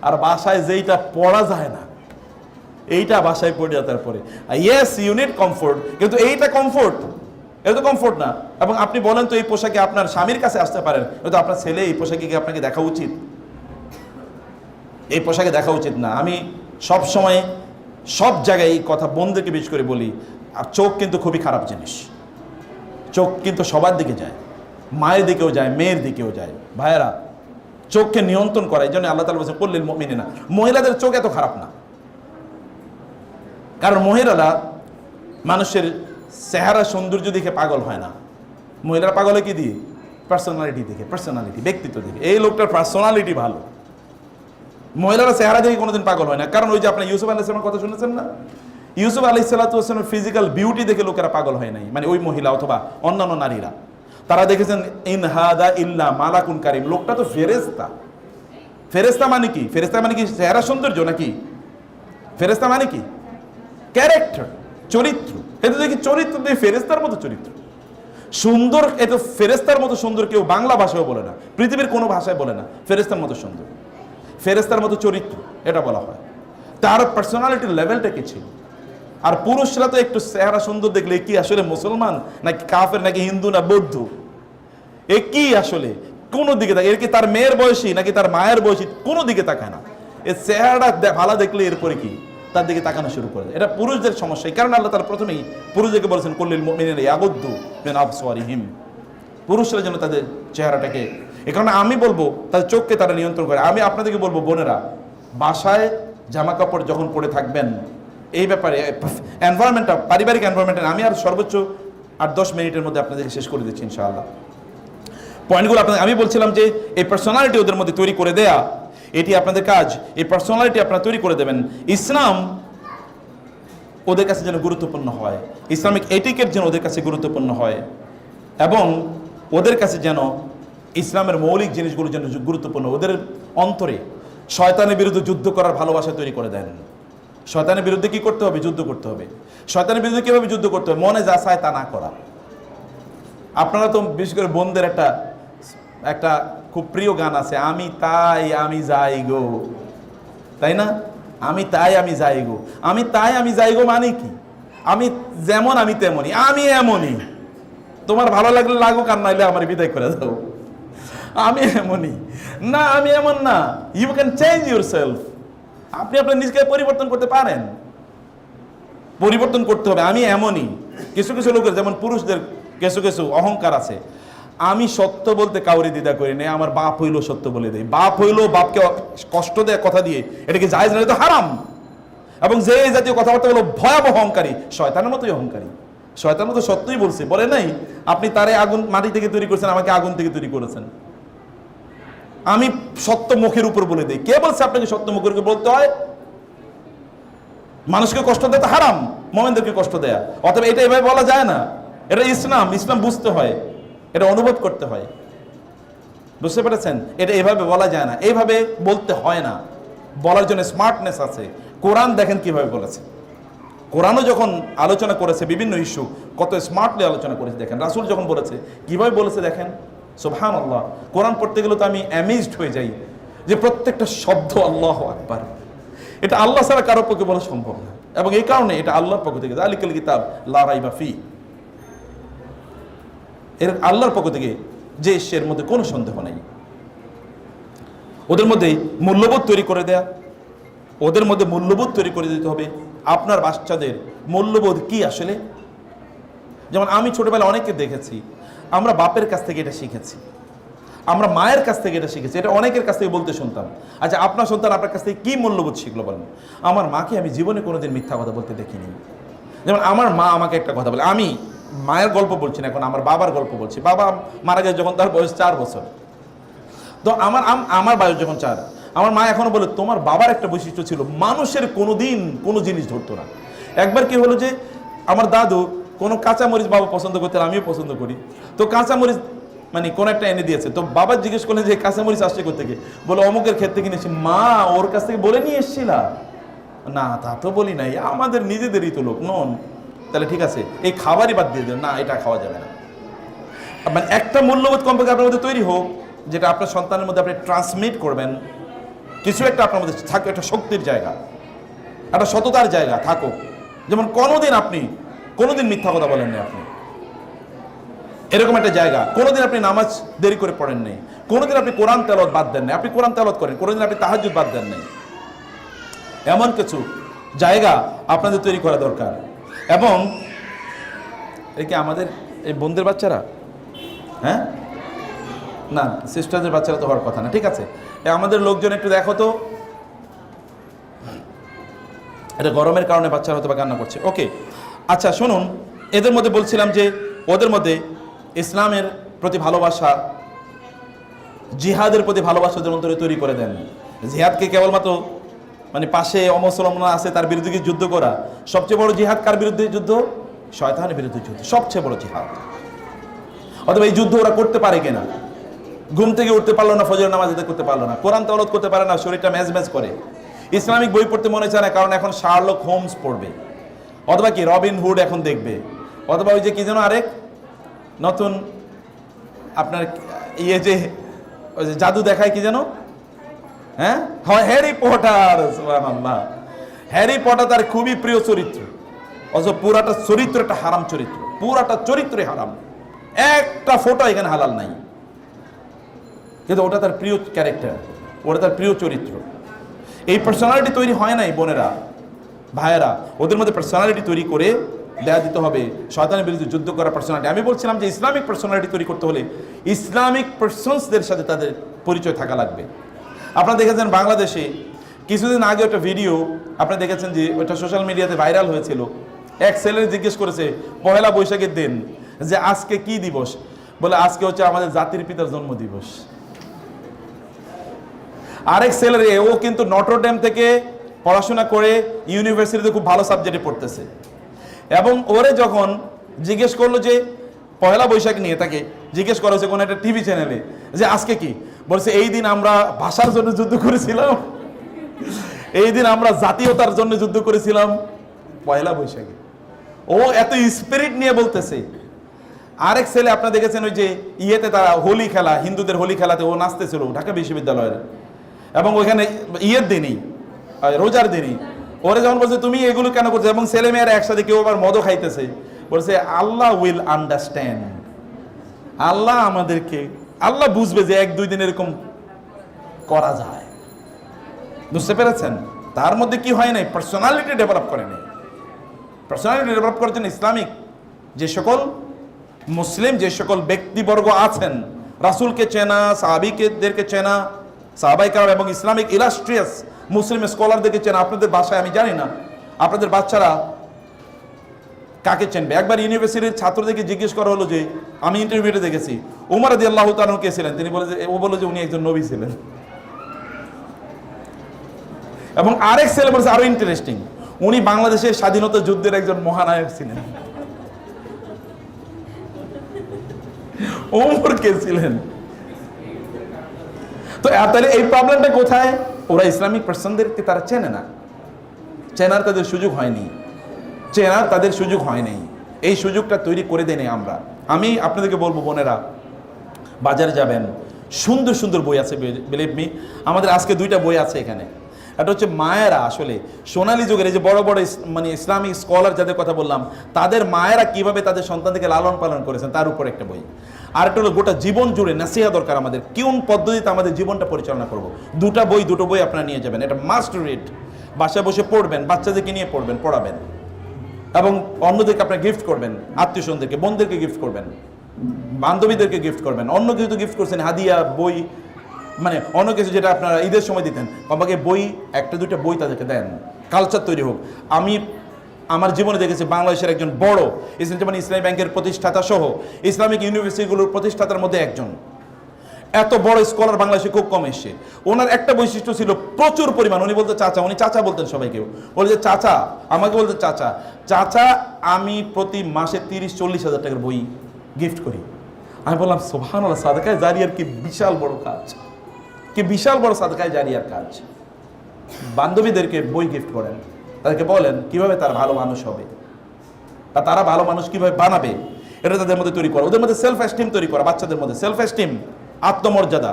আর বাসায় যেইটা পরা যায় না এইটা বাসায় পড়ে তারপরে। ইয়েস ইউ নিড কমফোর্ট, কিন্তু এইটা কমফোর্ট, এটা তো কমফোর্ট না। এবং আপনি বলেন তো এই পোশাকে আপনার স্বামীর কাছে আসতে পারেন, কিন্তু আপনার ছেলে এই পোশাকে কি আপনাকে দেখা উচিত? এই পোশাকে দেখা উচিত না। আমি সব সময় সব জায়গায় এই কথা বোনদেরকে বিশেষ করে বলি। আর চোখ কিন্তু খুবই খারাপ জিনিস, চোখ কিন্তু সবার দিকে যায়, মায়ের দিকেও যায়, মেয়ের দিকেও যায়। ভাইয়েরা, চোখকে নিয়ন্ত্রণ করা, এই জন্য আল্লাহ তাআলা বলেছেন কুল্লিল মুমিনিনা। মহিলাদের চোখ এত খারাপ না, কারণ মহিলারা মানুষের চেহারা সৌন্দর্য দেখে পাগল হয় না। মহিলারা পাগল হয় কি দিয়ে? পার্সোনালিটি দেখে, পার্সোনালিটি, ব্যক্তিত্ব দেখে। এই লোকটার পার্সোনালিটি ভালো। মহিলারা চেহারা দেখে কোনোদিন পাগল হয় না, কারণ ওই যে আপনার ইউসুফ আলাইহিস সালামের কথা শুনেছেন না? ইউসুফ আলাইহিস সালামের ফিজিক্যাল বিউটি দেখে লোকেরা পাগল হয় নাই, মানে ওই মহিলা অথবা অন্যান্য নারীরা। তারা দেখেছেন ইন হাদা ইল্লা মালাকুন কারীম, লোকটা তো ফেরেশতা। ফেরেশতা মানে কি? ফেরেশতা মানে কি চেহারা সৌন্দর্য নাকি? ফেরেশতা মানে কি? ক্যারেক্টার, চরিত্র। এটা দেখি চরিত্র দিয়ে ফেরেশতার মতো চরিত্র সুন্দর। এত ফেরেশতার মতো সুন্দর কেউ বাংলা ভাষায় বলে না, পৃথিবীর কোনো ভাষায় বলে না ফেরেশতার মতো সুন্দর, ফেরেশতার মতো চরিত্র এটা বলা হয়। তার পার্সোনালিটির লেভেলটা কি ছিল? আর পুরুষরা তো একটু চেহারা সুন্দর দেখলে কি আসলে মুসলমান নাকি কাফের নাকি হিন্দু না বৌদ্ধ, এ কি আসলে কোনো দিকে তাকায়? এর কি তার মেয়ের বয়সী নাকি তার মায়ের বয়সী? কোনো দিকে তাকায় না। এ চেহারাটা ভালো দেখলে এরপরে কি তার দিকে তাকানো শুরু করে। এটা পুরুষদের সমস্যা। এই কারণে আল্লাহ তাআলা প্রথমেই পুরুষদেরকে বলেছেন কুল্লিল মুমিনিনা ইয়াগুদ্দু মিন আবসারিহিম, পুরুষরা যেন তাদের চেহারাটাকে, এই কারণে আমি বলবো তাদের চোখকে তারা নিয়ন্ত্রণ করে। আমি আপনাদেরকে বলবো বোনেরা, বাসায় জামা কাপড় যখন পরে থাকবেন এই ব্যাপারে এনভায়রনমেন্টটা, পারিবারিক এনভায়রনমেন্টটা আমি আর সর্বোচ্চ 8-10 মিনিটের মধ্যে আপনাদেরকে শেষ করে দিচ্ছি ইনশাআল্লাহ। পয়েন্টগুলো আপনাদের আমি বলছিলাম যে এই পার্সোনালিটি ওদের মধ্যে তৈরি করে দেয়া, এটি আপনাদের কাজ। এই পার্সোনালিটি আপনারা তৈরি করে দেবেন। ইসলাম ওদের কাছে যেন গুরুত্বপূর্ণ হয়, ইসলামিক এটিকেট যেন ওদের কাছে গুরুত্বপূর্ণ হয়, এবং ওদের কাছে যেন ইসলামের মৌলিক জিনিসগুলো যেন গুরুত্বপূর্ণ। ওদের অন্তরে শয়তানের বিরুদ্ধে যুদ্ধ করার ভালোবাসা তৈরি করে দেন। শয়তানের বিরুদ্ধে কি করতে হবে? যুদ্ধ করতে হবে। শয়তানের বিরুদ্ধে কিভাবে যুদ্ধ করতে হবে? মনে যা চায় তা না করা। আপনারা তো বিশেষ করে বোনদের একটা খুব প্রিয় গান আছে, আমি তাই আমি যাই গো, তাই না? আমি তাই আমি যাই গো। আমি তাই আমি যাই গো মানে কি? আমি যেমন আমি তেমনই, আমি এমনই। তোমার ভালো লাগলে লাগুক, আর নাইলে আমার বিদায় করে দাও। আমি এমনই না, আমি এমন না। You can change yourself. আপনি আপনার নিজকে পরিবর্তন করতে পারেন, পরিবর্তন করতে হবে। আমি এমনই। কিছু কিছু লোকের যেমন পুরুষদের কিছু কিছু অহংকার আছে, আমি সত্য বলতে কাউরে দ্বিধা করি না, আমার বাপ হইলো সত্য বলে দেয়। বাপ হইলো বাপকে কষ্ট দেয় কথা দিয়ে, এটা কি জায়েজ না? এটা তো হারাম। এবং যে এই জাতীয় কথাবার্তা হলো ভয়াবহ অহংকারী, শয়তানের মতোই অহংকারী। শয়তান মতো সত্যই বলছে, বলে নাই আপনি তারে আগুন মাটি থেকে তৈরি করেছেন, আমাকে আগুন থেকে তৈরি করেছেন। আমি সত্য মুখের উপর বলে দেই। কে বলছে আপনাকে সত্য মুখের উপর বলতে হয়? মানুষকে কষ্ট দেয় তো হারাম, মুমিনদেরকে কষ্ট দেয়া। অতএব এটা এভাবে বলা যায় না। এটা ইসলাম, ইসলাম বুঝতে হয়, এটা অনুভব করতে হয়। বুঝতে পেরেছেন? এটা এভাবে বলা যায় না, এইভাবে বলতে হয় না। বলার জন্য স্মার্টনেস আছে। কোরআন দেখেন কিভাবে বলেছে। কোরআনও যখন আলোচনা করেছে বিভিন্ন ইস্যু, কত স্মার্টলি আলোচনা করেছে দেখেন। রাসূল যখন বলেছে কিভাবে বলেছে দেখেন, সুবহানাল্লাহ। কোরআন পড়তে গেলে তো আমি অ্যামেজড হয়ে যাই যে প্রত্যেকটা শব্দ আল্লাহু আকবার, এটা আল্লাহ ছাড়া কারো পক্ষে বলা সম্ভব না। এবং এই কারণে এটা আল্লাহর পক্ষ থেকে, যালিকাল কিতাব লা রাইবা ফি, এর আল্লাহর পক্ষ থেকে যে এর মধ্যে কোনো সন্দেহ নেই। ওদের মধ্যে মূল্যবোধ তৈরি করে দেয়া, ওদের মধ্যে মূল্যবোধ তৈরি করে দিতে হবে। আপনার বাচ্চাদের মূল্যবোধ কি আসলে? যেমন আমি ছোটবেলায় অনেকে দেখেছি, আমরা বাপের কাছ থেকে এটা শিখেছি, আমরা মায়ের কাছ থেকে এটা শিখেছি, এটা অনেকের কাছ থেকে বলতে শুনতাম। আচ্ছা, আপনার সন্তান আপনার কাছ থেকে কি মূল্যবোধ শিখলো বলেন? আমার মাকে আমি জীবনে কোনোদিন মিথ্যা কথা বলতে দেখিনি। যেমন আমার মা আমাকে একটা কথা বলে, আমি মায়ের গল্প বলছি না এখন, আমার বাবার গল্প বলছি। বাবা মারা গেছে যখন তার বয়স 4 বছর, তো আমার বয়স যখন 4, আমার মা এখনো বলে তোমার বাবার একটা বৈশিষ্ট্য ছিল, মানুষের কোনোদিন কোনো জিনিস ধরতো না। একবার কি হলো যে আমার দাদু কোনো কাঁচামরিচ বাবা পছন্দ করতেন, আমিও পছন্দ করি, তো কাঁচামরিচ মানে কোন একটা এনে দিয়েছে, তো বাবা জিজ্ঞেস করলেন যে কাঁচামরিচ আসছে কোথেকে, বলে অমুকের ক্ষেত থেকে কিনেছি। মা, ওর কাছ থেকে বলে নিয়ে এসেছিলা? না, তা তো বলি নাই, আমাদের নিজেদেরই তো লোক নন। তাহলে ঠিক আছে, এই খাবারই বাদ দিয়ে দেন, না এটা খাওয়া যাবে না। মানে একটা মূল্যবোধ কমপক্ষে আপনার মধ্যে তৈরি হোক, যেটা আপনার সন্তানের মধ্যে আপনি ট্রান্সমিট করবেন। কিছু একটা আপনার মধ্যে থাকুক, একটা শক্তির জায়গা, একটা সততার জায়গা থাকুক। যেমন কোনোদিন মিথ্যা কথা বলেন না আপনি, এরকম একটা জায়গা। কোনোদিন আপনি নামাজ দেরি করে পড়েন নাই, কোনোদিন আপনি কোরআন তেলাওয়াত বাদ দেন নাই, আপনি কোরআন তেলাওয়াত করেন, কোনোদিন আপনি তাহাজ্জুদ বাদ দেন নাই। এমন কিছু জায়গা আপনাদের তৈরি করা দরকার। এবং একে আমাদের এই বোনদের বাচ্চারা, হ্যাঁ না সিস্টারদের বাচ্চারা তো হওয়ার কথা না, ঠিক আছে, আমাদের লোকজন একটু দেখো তো, এটা গরমের কারণে বাচ্চারা হয়তো বা কান্না করছে। ওকে, আচ্ছা শুনুন, এদের মধ্যে বলছিলাম যে ওদের মধ্যে ইসলামের প্রতি ভালোবাসা, জিহাদের প্রতি ভালোবাসা ওদের মধ্যে তৈরি করে দেন। জিহাদকে কেবলমাত্র মানে পাশে অমুসলমান আছে তার বিরুদ্ধে যুদ্ধ করা, সবচেয়ে বড় জিহাদ কার বিরুদ্ধে যুদ্ধ? শয়তানের বিরুদ্ধে যুদ্ধ, সবচেয়ে বড় জিহাদ। অথবা এই যুদ্ধ ওরা করতে পারে কিনা? ঘুম থেকে উঠতে পারলো না, ফজরের নামাজ আদায় করতে পারলো না, কোরআন তেলাওয়াত করতে পারে না, শরীরটা ম্যাজ করে, ইসলামিক বই পড়তে মনে চায় না, কারণ এখন শার্লক হোমস পড়বে, অথবা কি রবিন হুড এখন দেখবে, অথবা ওই যে কি যেন আরেক নতুন আপনার যে ওই যে জাদু দেখায় কি যেন, হ্যাঁ হ্যারি পটার। সুবহানাল্লাহ, হ্যারি পটার তার খুবই প্রিয় চরিত্র, অথচ পুরাটা চরিত্র একটা হারাম চরিত্র, পুরাটা চরিত্রই হারাম, একটা ফটো এখানে হালাল নাই, কিন্তু ওটা তার প্রিয় ক্যারেক্টার, ওটা তার প্রিয় চরিত্র। এই পার্সোনালিটি তৈরি হয় নাই বোনেরা, ভাইয়েরা, ওদের মধ্যে পার্সোনালিটি তৈরি করে দেয়া দিতে হবে, শয়তানের বিরুদ্ধে যুদ্ধ করার পার্সোনালিটি। আমি বলছিলাম যে ইসলামিক পার্সোনালিটি তৈরি করতে হলে ইসলামিক পার্সনসদের সাথে তাদের পরিচয় থাকা লাগবে। আপনারা দেখেছেন বাংলাদেশে কিছুদিন আগে একটা ভিডিও আপনারা দেখেছেন যে ওটা সোশ্যাল মিডিয়াতে ভাইরাল হয়েছিল। এক ছেলে জিজ্ঞেস করেছে পহেলা বৈশাখের দিন যে আজকে কি দিবস, বলে আজকে হচ্ছে আমাদের জাতির পিতার জন্ম দিবস। আরেক ছেলে, ও কিন্তু নটরডেম থেকে পড়াশোনা করে ইউনিভার্সিটিতে খুব ভালো সাবজেক্টে পড়তেছে, এবং ওরে যখন জিজ্ঞেস করলো যে পহেলা বৈশাখ নিয়ে, তাকে জিজ্ঞেস করা হয়েছে কোনো একটা টিভি চ্যানেলে যে আজকে কি, বলছে এই দিন আমরা ভাষার জন্য যুদ্ধ করেছিলাম, এই দিন আমরা জাতীয়তার জন্য যুদ্ধ করেছিলাম, পহেলা বৈশাখে। ও এত স্পিরিট নিয়ে বলতেছে। আরেক ছেলে আপনারা দেখেছেন ওই যে ইয়েতে তারা হোলি খেলা, হিন্দুদের হোলি খেলাতে ও নাচতেছিল ঢাকা বিশ্ববিদ্যালয়ের, এবং ওইখানে ইয়ের দিনই, রোজার দিনই, ওরে যখন বলছে তুমি এগুলো কেন করছো, এবং ছেলে মেয়েরা একসাথে কেউ আবার মদও খাইতেছে, বলছে আল্লাহ উইল আন্ডারস্ট্যান্ড, আল্লাহ বুঝবে যে 1-2 দিন এরকম করা যায়। বুঝতে পেরেছেন? তার মধ্যে কি হয় নাই, পার্সোনালিটি ডেভেলপ করে নাই। পার্সোনালিটি ডেভেলপ করার জন্য ইসলামিক যে সকল মুসলিম যে সকল ব্যক্তিবর্গ আছেন, রাসূলকে চেনা, সাহাবীদেরকে চেনা, সাহাবায়ে কেরাম এবং ইসলামিক ইলাস্ট্রিয়াস মুসলিম স্কলারদেরকে চেনা। আপনাদের বাসায় আমি জানি না আপনাদের বাচ্চারা কাকে চেনবে। একবার ইউনিভার্সিটির ছাত্রদেরকে জিজ্ঞেস করা হলো যে, আমি ইন্টারভিউতে দেখেছি উমর রাদিয়াল্লাহু তাআলা কে ছিলেন, তিনি বলে যে উনি একজন নবী ছিলেন। এবং আরেক ছেলে বলছে আরো ইন্টারেস্টিং, উনি বাংলাদেশের স্বাধীনতা যুদ্ধের একজন মহানায়ক ছিলেন। ওমর কে ছিলেন? তো তাহলে এই প্রবলেমটা কোথায়? ওরা ইসলামিক পার্সনদেরকে তারা চেনে না, চেনার তাদের সুযোগ হয়নি। চেনার তাদের সুযোগ হয় নাই। এই সুযোগটা তৈরি করে দেয় নাই আমরা। আমি আপনাদেরকে বলবো বোনেরা, বাজারে যাবেন, সুন্দর সুন্দর বই আছে, বিলিভ মি। আমাদের আজকে 2টা বই আছে এখানে। একটা হচ্ছে মায়েরা আসলে সোনালী যুগের এই যে বড় বড় মানে ইসলামিক স্কলার যাদের কথা বললাম, তাদের মায়েরা কিভাবে তাদের সন্তানদেরকে লালন পালন করেছেন তার উপর একটা বই। আর একটা হলো গোটা জীবন জুড়ে নাসিহা দরকার আমাদের, কোন পদ্ধতিতে আমাদের জীবনটা পরিচালনা করব। দুটো বই আপনারা নিয়ে যাবেন, এটা মাস্ট রিড। বাসায় বসে পড়বেন, বাচ্চাদেরকে নিয়ে পড়বেন, পড়াবেন, এবং অন্যদেরকে আপনার গিফট করবেন, আত্মীয় স্বজনদেরকে, বোনদেরকে গিফট করবেন, বান্ধবীদেরকে গিফট করবেন। অন্য কিছু তো গিফট করছেন, হাদিয়া, বই, মানে অন্য কিছু যেটা আপনারা ঈদের সময় দিতেন, আমাকে বই, 1-2টা বই তাদেরকে দেন, কালচার তৈরি হোক। আমি আমার জীবনে দেখেছি বাংলাদেশের একজন বড় ইসলামী ব্যাংকের প্রতিষ্ঠাতা সহ ইসলামিক ইউনিভার্সিটিগুলোর প্রতিষ্ঠাতার মধ্যে একজন, এত বড় স্কলার বাংলাদেশে খুব কম এসছে। ওনার একটা বৈশিষ্ট্য ছিল প্রচুর পরিমাণ, উনি বলতে চাচা, উনি চাচা বলতেন সবাইকে, বলে যে চাচা, আমাকে বলতে চাচা, চাচা আমি প্রতি মাসে 30-40 হাজার টাকার বই গিফট করি। আমি বললাম সুবহানাল্লাহ, সাদকায়ে জারিয়ার কি বিশাল বড় কাজ, কি বিশাল বড় সাদকায়ে জারিয়ার কাজ। বান্ধবীদেরকে বই গিফট করেন, তাদেরকে বলেন কিভাবে তারা ভালো মানুষ হবে, আর তারা ভালো মানুষ কিভাবে বানাবে, এটা তাদের মধ্যে তৈরি করা, ওদের মধ্যে সেলফ এস্টিম তৈরি করা। বাচ্চাদের মধ্যে সেলফ এস্টিম, আত্মমর্যাদা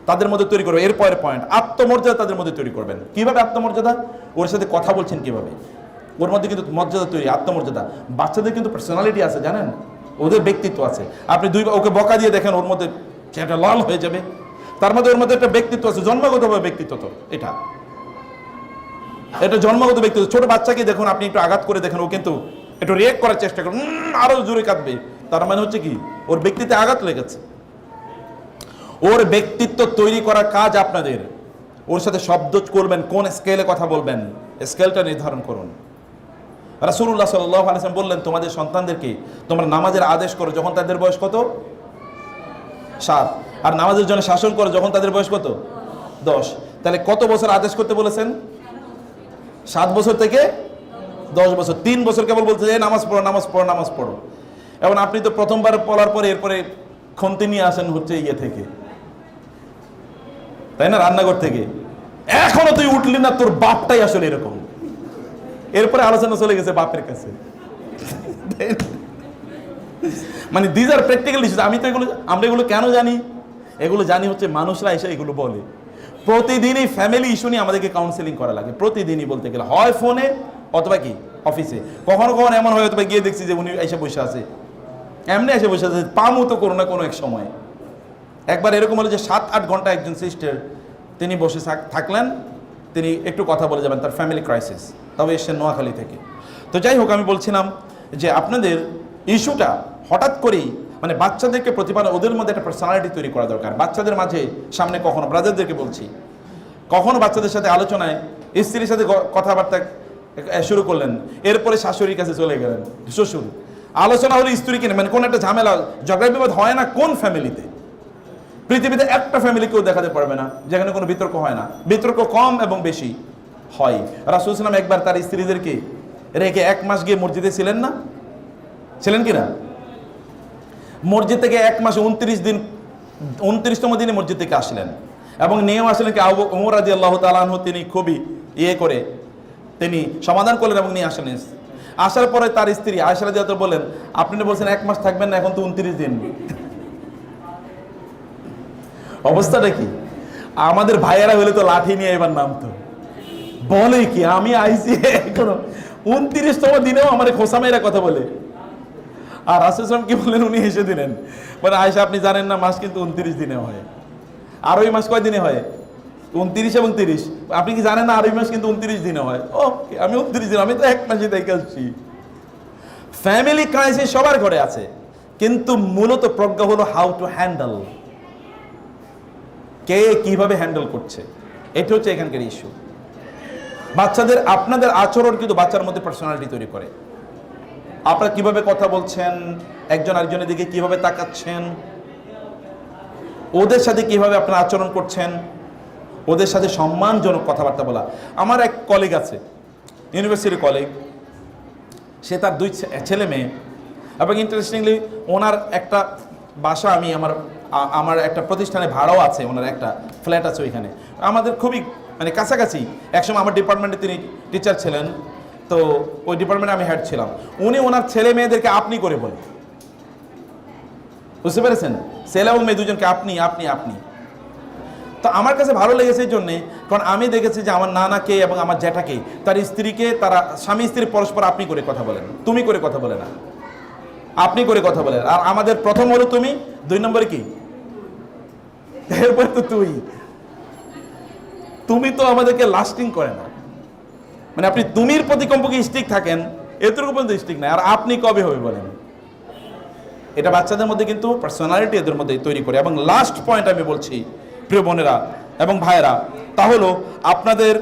তাদের মধ্যে তৈরি করবে। এরপরের পয়েন্ট, আত্মমর্যাদা তাদের মধ্যে তৈরি করবেন। কিভাবে আত্মমর্যাদা? ওর সাথে কথা বলছেন কিভাবে, ওর মধ্যে কিন্তু মর্যাদা তৈরি, আত্মমর্যাদা। বাচ্চাদের কিন্তু পার্সোনালিটি আছে, জানেন, ওদের ব্যক্তিত্ব আছে। আপনি ওকে বকা দিয়ে দেখেন, ওর মধ্যে সেটা লাল হয়ে যাবে। তার মধ্যে ওর মধ্যে একটা ব্যক্তিত্ব আছে, জন্মগতভাবে ব্যক্তিত্ব। তো এটা জন্মগত ব্যক্তিত্ব। ছোট বাচ্চাকে দেখুন, আপনি একটু আঘাত করে দেখেন, ও কিন্তু একটু রিয়েক্ট করার চেষ্টা করুন, আরো জোরে কাঁদবে। তার মানে হচ্ছে কি, ওর ব্যক্তিত্বে আঘাত লেগেছে। ওর ব্যক্তিত্ব তৈরি করার কাজ আপনাদের। ওর সাথে শব্দ করবেন, কোন স্কেলে কথা বলবেন, স্কেলটা নির্ধারণ করুন। রাসূলুল্লাহ সাল্লাল্লাহু আলাইহি ওয়াসাল্লাম বললেন, তোমাদের সন্তানদেরকে তোমরা নামাজের আদেশ করো যখন তাদের বয়স কত? 7। আর নামাজের জন্য শাসন করো যখন তাদের বয়স কত? 10। তাহলে কত বছর আদেশ করতে বলেছেন? 7 বছর থেকে 10 বছর। 3 বছর কেবল বলতে যে নামাজ পড়ো, নামাজ পড়ো, নামাজ পড়ো। এবং আপনি তো প্রথমবার পড়ার পরে এরপরে খন্তি নিয়ে আসেন হচ্ছে ইয়ে থেকে, তাই না, রান্নাঘর থেকে। এখনো তুই উঠলি না, তোর বাপটাই আসলে এরকম। এরপরে আলোচনা চলে গেছে বাপের কাছে। মানে দিস আর প্র্যাকটিক্যাল ইস্যুস। আমরা এগুলো কেন জানি? এগুলো জানি হচ্ছে মানুষরা এসে এগুলো বলে। প্রতিদিনই ফ্যামিলি ইস্যু নিয়ে আমাদেরকে কাউন্সেলিং করা লাগে, প্রতিদিনই বলতে গেলে, হয় ফোনে অথবা কি অফিসে। কখনো কখনো এমন হয় অথবা গিয়ে দেখছি যে উনি এসে বসে আছে, এমনি এসে বসে আছে, পামও তো কোনো না কোনো এক সময়। একবার এরকম হলো যে 7-8 ঘন্টা একজন সিস্টার তিনি বসে থাকলেন, তিনি একটু কথা বলে যাবেন, তার ফ্যামিলি ক্রাইসিস, তবে এসছেন নোয়াখালী থেকে। তো যাই হোক, আমি বলছিলাম যে আপনাদের ইস্যুটা হঠাৎ করেই, মানে বাচ্চাদেরকে প্রতিপালন, ওদের মধ্যে একটা পার্সোনালিটি তৈরি করা দরকার। বাচ্চাদের মাঝে সামনে কখনো, ব্রাদারদেরকে বলছি, কখনো বাচ্চাদের সাথে আলোচনায় স্ত্রীর সাথে কথাবার্তা শুরু করলেন, এরপরে শাশুড়ির কাছে চলে গেলেন, শ্বশুর। আলোচনা হলো স্ত্রী কিনে, মানে কোন একটা ঝামেলা, ঝগড়া বিবাদ হয় না কোন ফ্যামিলিতে? পৃথিবীতে একটা ফ্যামিলি কেউ দেখাতে পারবে না যেখানে কোনো বিতর্ক হয় না। বিতর্ক কম এবং বেশি হয়। রাসূল সাল্লাল্লাহু আলাইহি ওয়াসাল্লাম একবার তার স্ত্রীদেরকে রেখে 1 মাস গিয়ে মসজিদে ছিলেন না? ছিলেন কিনা? মসজিদ থেকে 1 মাসে 29 দিন, 29তম দিনে মসজিদ থেকে আসলেন, এবং নিয়েও আসলেন কি আবু ওমর রাদিয়াল্লাহু তাআলা আনহু, তিনি খুবই করে তিনি সমাধান করলেন এবং নিয়ে আসলেন। আসার পরে তার স্ত্রী আয়েশা রাদিয়াল্লাহু তাআলা বলেন, আপনি বলছেন 1 মাস থাকবেন না, এখন তো 29 দিন। অবস্থাটা কি? আমাদের ভাইয়েরা হলে তো লাঠি নিয়ে এবার নামতো, বলে কি আমি আইসি এখনো 29তম দিনেও আমার খোসা মেয়েরা কথা বলে। আর রাসূল সাল্লাল্লাহু আলাইহি ওয়াসাল্লাম কি বললেন? উনি হেসে দিলেন, মানে আয়েশা আপনি জানেন না, মাস কিন্তু 29 দিনে হয়। আর ওই মাস কয় দিনে হয়? 29 এবং 30। আপনি কি জানেন না আর ওই মাস কিন্তু 29 দিনে হয়? ও আমি 29 দিন, আমি তো 1 মাসে দেখে আসছি। ফ্যামিলি ক্রাইসিস সবার ঘরে আছে, কিন্তু মূলত প্রজ্ঞা হলো হাউ টু হ্যান্ডেল, কে কিভাবে হ্যান্ডেল করছে, এটা হচ্ছে এখানকার ইস্যু। বাচ্চাদের, আপনাদের আচরণ কিন্তু বাচ্চার মধ্যে পার্সোনালিটি তৈরি করে। আপনারা কিভাবে কথা বলছেন, একজন আরেকজনের দিকে কিভাবে তাকাচ্ছেন, ওদের সাথে কিভাবে আপনারা আচরণ করছেন, ওদের সাথে সম্মানজনক কথাবার্তা বলা। আমার এক কলিগ আছে, ইউনিভার্সিটির কলিগ, সে তার 2 ছেলে মেয়ে, এবং ইন্টারেস্টিংলি ওনার একটা বাসা, আমি আমার একটা প্রতিষ্ঠানে ভাড়াও আছে, ওনার একটা ফ্ল্যাট আছে ওইখানে, আমাদের খুবই মানে কাছাকাছি। একসময় আমার ডিপার্টমেন্টে তিনি টিচার ছিলেন, তো ওই ডিপার্টমেন্টে আমি হেড ছিলাম। উনি ওনার ছেলে মেয়েদেরকে আপনি করে বলেন, বুঝতে পেরেছেন? ছেলে এবং মেয়ে দুজনকে আপনি আপনি আপনি। তো আমার কাছে ভালো লেগেছে এই জন্যে, কারণ আমি দেখেছি যে আমার নানাকে এবং আমার জ্যাঠাকে, তার স্ত্রীকে, তারা স্বামী স্ত্রী পরস্পর আপনি করে কথা বলেন, তুমি করে কথা বলে না, আপনি করে কথা বলেন। আর আমাদের প্রথম হলো তুমি, 2 নম্বরে কি, এরপরে তো তুমি তো আমাদেরকে লাস্টিং করে না। মানে আপনি তুমির প্রতি কমপক্ষে স্টিক থাকেন, এতটুকু পর্যন্ত স্টিক নাই, আর আপনি কবে হবে বলেন? এটা বাচ্চাদের মধ্যে কিন্তু পার্সোনালিটি এদের মধ্যে তৈরি করে। এবং লাস্ট পয়েন্ট আমি বলছি প্রিয় বোনেরা এবং ভাইয়েরা, তা হলো আপনাদের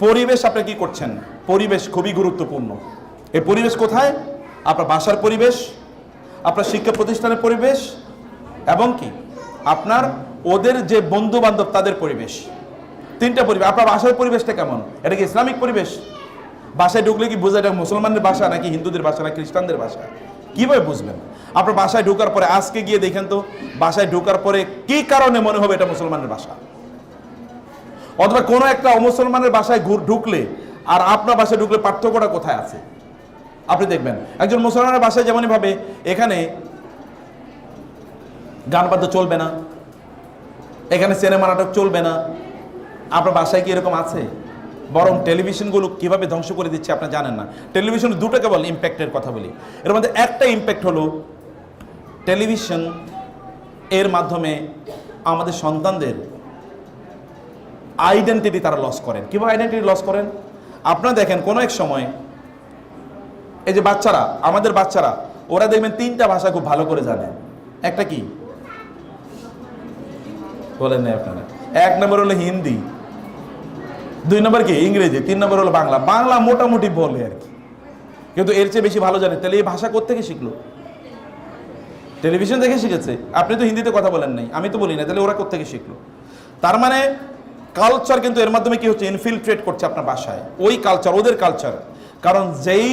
পরিবেশ। আপনি কি করছেন? পরিবেশ খুবই গুরুত্বপূর্ণ। এই পরিবেশ কোথায়? আপনার বাসার পরিবেশ, আপনার শিক্ষা প্রতিষ্ঠানের পরিবেশ, এবং কি আপনার ওদের যে বন্ধু বান্ধব তাদের পরিবেশ। 3টা পরিবেশ। আপনার বাসার পরিবেশটা কেমন? এটা কি ইসলামিক পরিবেশ? বাসায় ঢুকলে কি বোঝা এটা মুসলমানদের বাসা নাকি হিন্দুদের বাসা না খ্রিস্টানদের বাসা? কিভাবে বুঝবেন? আপনার বাসায় ঢোকার পরে আজকে গিয়ে দেখেন তো, বাসায় ঢোকার পরে কি কারণে মনে হবে এটা মুসলমানের বাসা? অথবা কোনো একটা অমুসলমানের বাসায় ঢুকলে আর আপনার বাসায় ঢুকলে পার্থক্যটা কোথায় আছে? আপনি দেখবেন একজন মুসলমানের বাসায় যেমনই ভাবে এখানে গান বাদ্য চলবে না, এখানে সিনেমা নাটক চলবে না, আপনার বাসায় কি এরকম আছে? বরং টেলিভিশনগুলো কিভাবে ধ্বংস করে দিচ্ছে আপনি জানেন না। টেলিভিশন দুটো কেবল ইম্প্যাক্টের কথা বলি, এর মধ্যে একটা ইম্প্যাক্ট হলো টেলিভিশন এর মাধ্যমে আমাদের সন্তানদের আইডেন্টিটি তারা লস করেন। কিভাবে আইডেন্টিটি লস করেন? আপনারা দেখেন কোনো এক সময় এই যে বাচ্চারা, আমাদের বাচ্চারা, ওরা দেখবেন 3টা ভাষা খুব ভালো করে জানে। একটা কি বলেন না আপনারা? 1 নম্বর হলো হিন্দি, 2 নম্বর কি ইংরেজি, 3 নম্বর হলো বাংলা। বাংলা মোটামুটি বলে আর কি, কিন্তু এর চেয়ে বেশি ভালো জানে। তাহলে এই ভাষা কোত্থেকে শিখলো? টেলিভিশন দেখে শিখেছে। আপনি তো হিন্দিতে কথা বলেন নাই, আমি তো বলি না, তাহলে ওরা কোত্থেকে শিখলো? তার মানে কালচার কিন্তু এর মাধ্যমে কি হচ্ছে, ইনফিলট্রেট করছে আপনার বাসায়, ওই কালচার, ওদের কালচার। কারণ যেই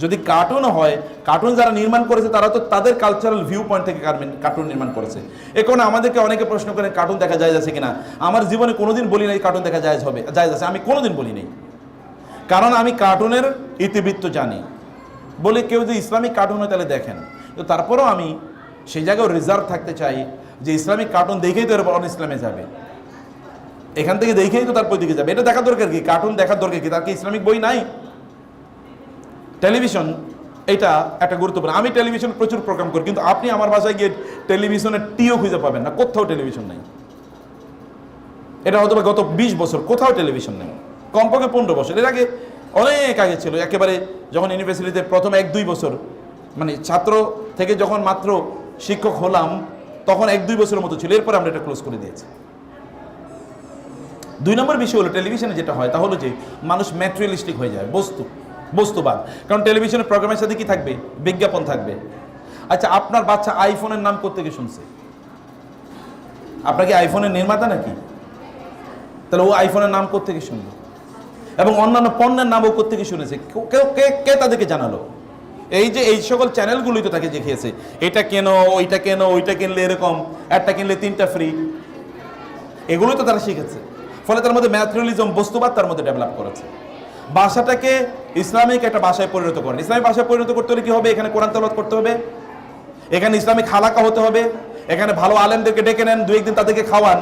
যদি কার্টুন হয়, কার্টুন যারা নির্মাণ করেছে তারা তো তাদের কালচারাল ভিউ পয়েন্ট থেকে কার্টুন নির্মাণ করেছে। এখন আমাদেরকে অনেকে প্রশ্ন করে কার্টুন দেখা যায় আছে কিনা। আমার জীবনে কোনোদিন বলি নাই কার্টুন দেখা যায় হবে, যায় আছে, আমি কোনোদিন বলি নাই। কারণ আমি কার্টুনের ইতিবৃত্ত জানি। বলে কেউ যদি ইসলামিক কার্টুন হয় তাহলে দেখেন, তো তারপরেও আমি সেই জায়গায় রিজার্ভ থাকতে চাই যে ইসলামিক কার্টুন দেখেই তো অন ইসলামে যাবে, এখান থেকে দেখেই তো তারপর দিকে যাবে। এটা দেখার দরকার কি? কার্টুন দেখার দরকার কি? তার কি ইসলামিক বই নাই? টেলিভিশন এটা একটা গুরুত্বপূর্ণ। আমি টেলিভিশন প্রচুর প্রোগ্রাম করি, কিন্তু আপনি আমার বাসায় গিয়ে টেলিভিশনের টিও খুঁজে পাবেন না, কোথাও টেলিভিশন নেই। এটা হয়তো গত 20 বছর কোথাও টেলিভিশন নেই, কমপক্ষে 15 বছর। এর আগে অনেক আগে ছিল, একেবারে যখন ইউনিভার্সিটিতে প্রথম 1-2 বছর, মানে ছাত্র থেকে যখন মাত্র শিক্ষক হলাম তখন 1-2 বছরের মতো ছিল, এরপর আমরা এটা ক্লোজ করে দিয়েছি। 2 নম্বর বিষয় হলো টেলিভিশনে যেটা হয় তা হলো যে মানুষ ম্যাটেরিয়ালিস্টিক হয়ে যায়, বস্তুবাদ। কারণ টেলিভিশনের প্রোগ্রামের সাথে কি থাকবে? বিজ্ঞাপন থাকবে। আচ্ছা, আপনার বাচ্চা আইফোনের নাম কোত্থেকে শুনছে? আপনার কি আইফোনের নির্মাতা নাকি? তাহলে ও আইফোনের নাম কোত্থেকে শুনলো? এবং অন্যান্য পণ্যের নামও কোত্থেকে শুনেছে? কে তাদেরকে জানালো? এই যে এই সকল চ্যানেলগুলোই তো তাকে দেখিয়েছে, এটা কেন, ওইটা কেন, ওইটা কিনলে এরকম, একটা কিনলে 3টা ফ্রি। এগুলোই তো তারা শিখেছে। ফলে তার মধ্যে ম্যাটেরিয়ালিজম, বস্তুবাদ তার মধ্যে ডেভেলপ করেছে। ভাষাটাকে ইসলামিক একটা ভাষায় পরিণত করেন। ইসলামিক ভাষায় পরিণত করতে হলে কি হবে? এখানে কোরআন তেলাওয়াত করতে হবে, এখানে ইসলামিক হালাকা হতে হবে, এখানে ভালো আলেমদেরকে ডেকে নেন, 2-1 দিন তাদেরকে খাওয়ান।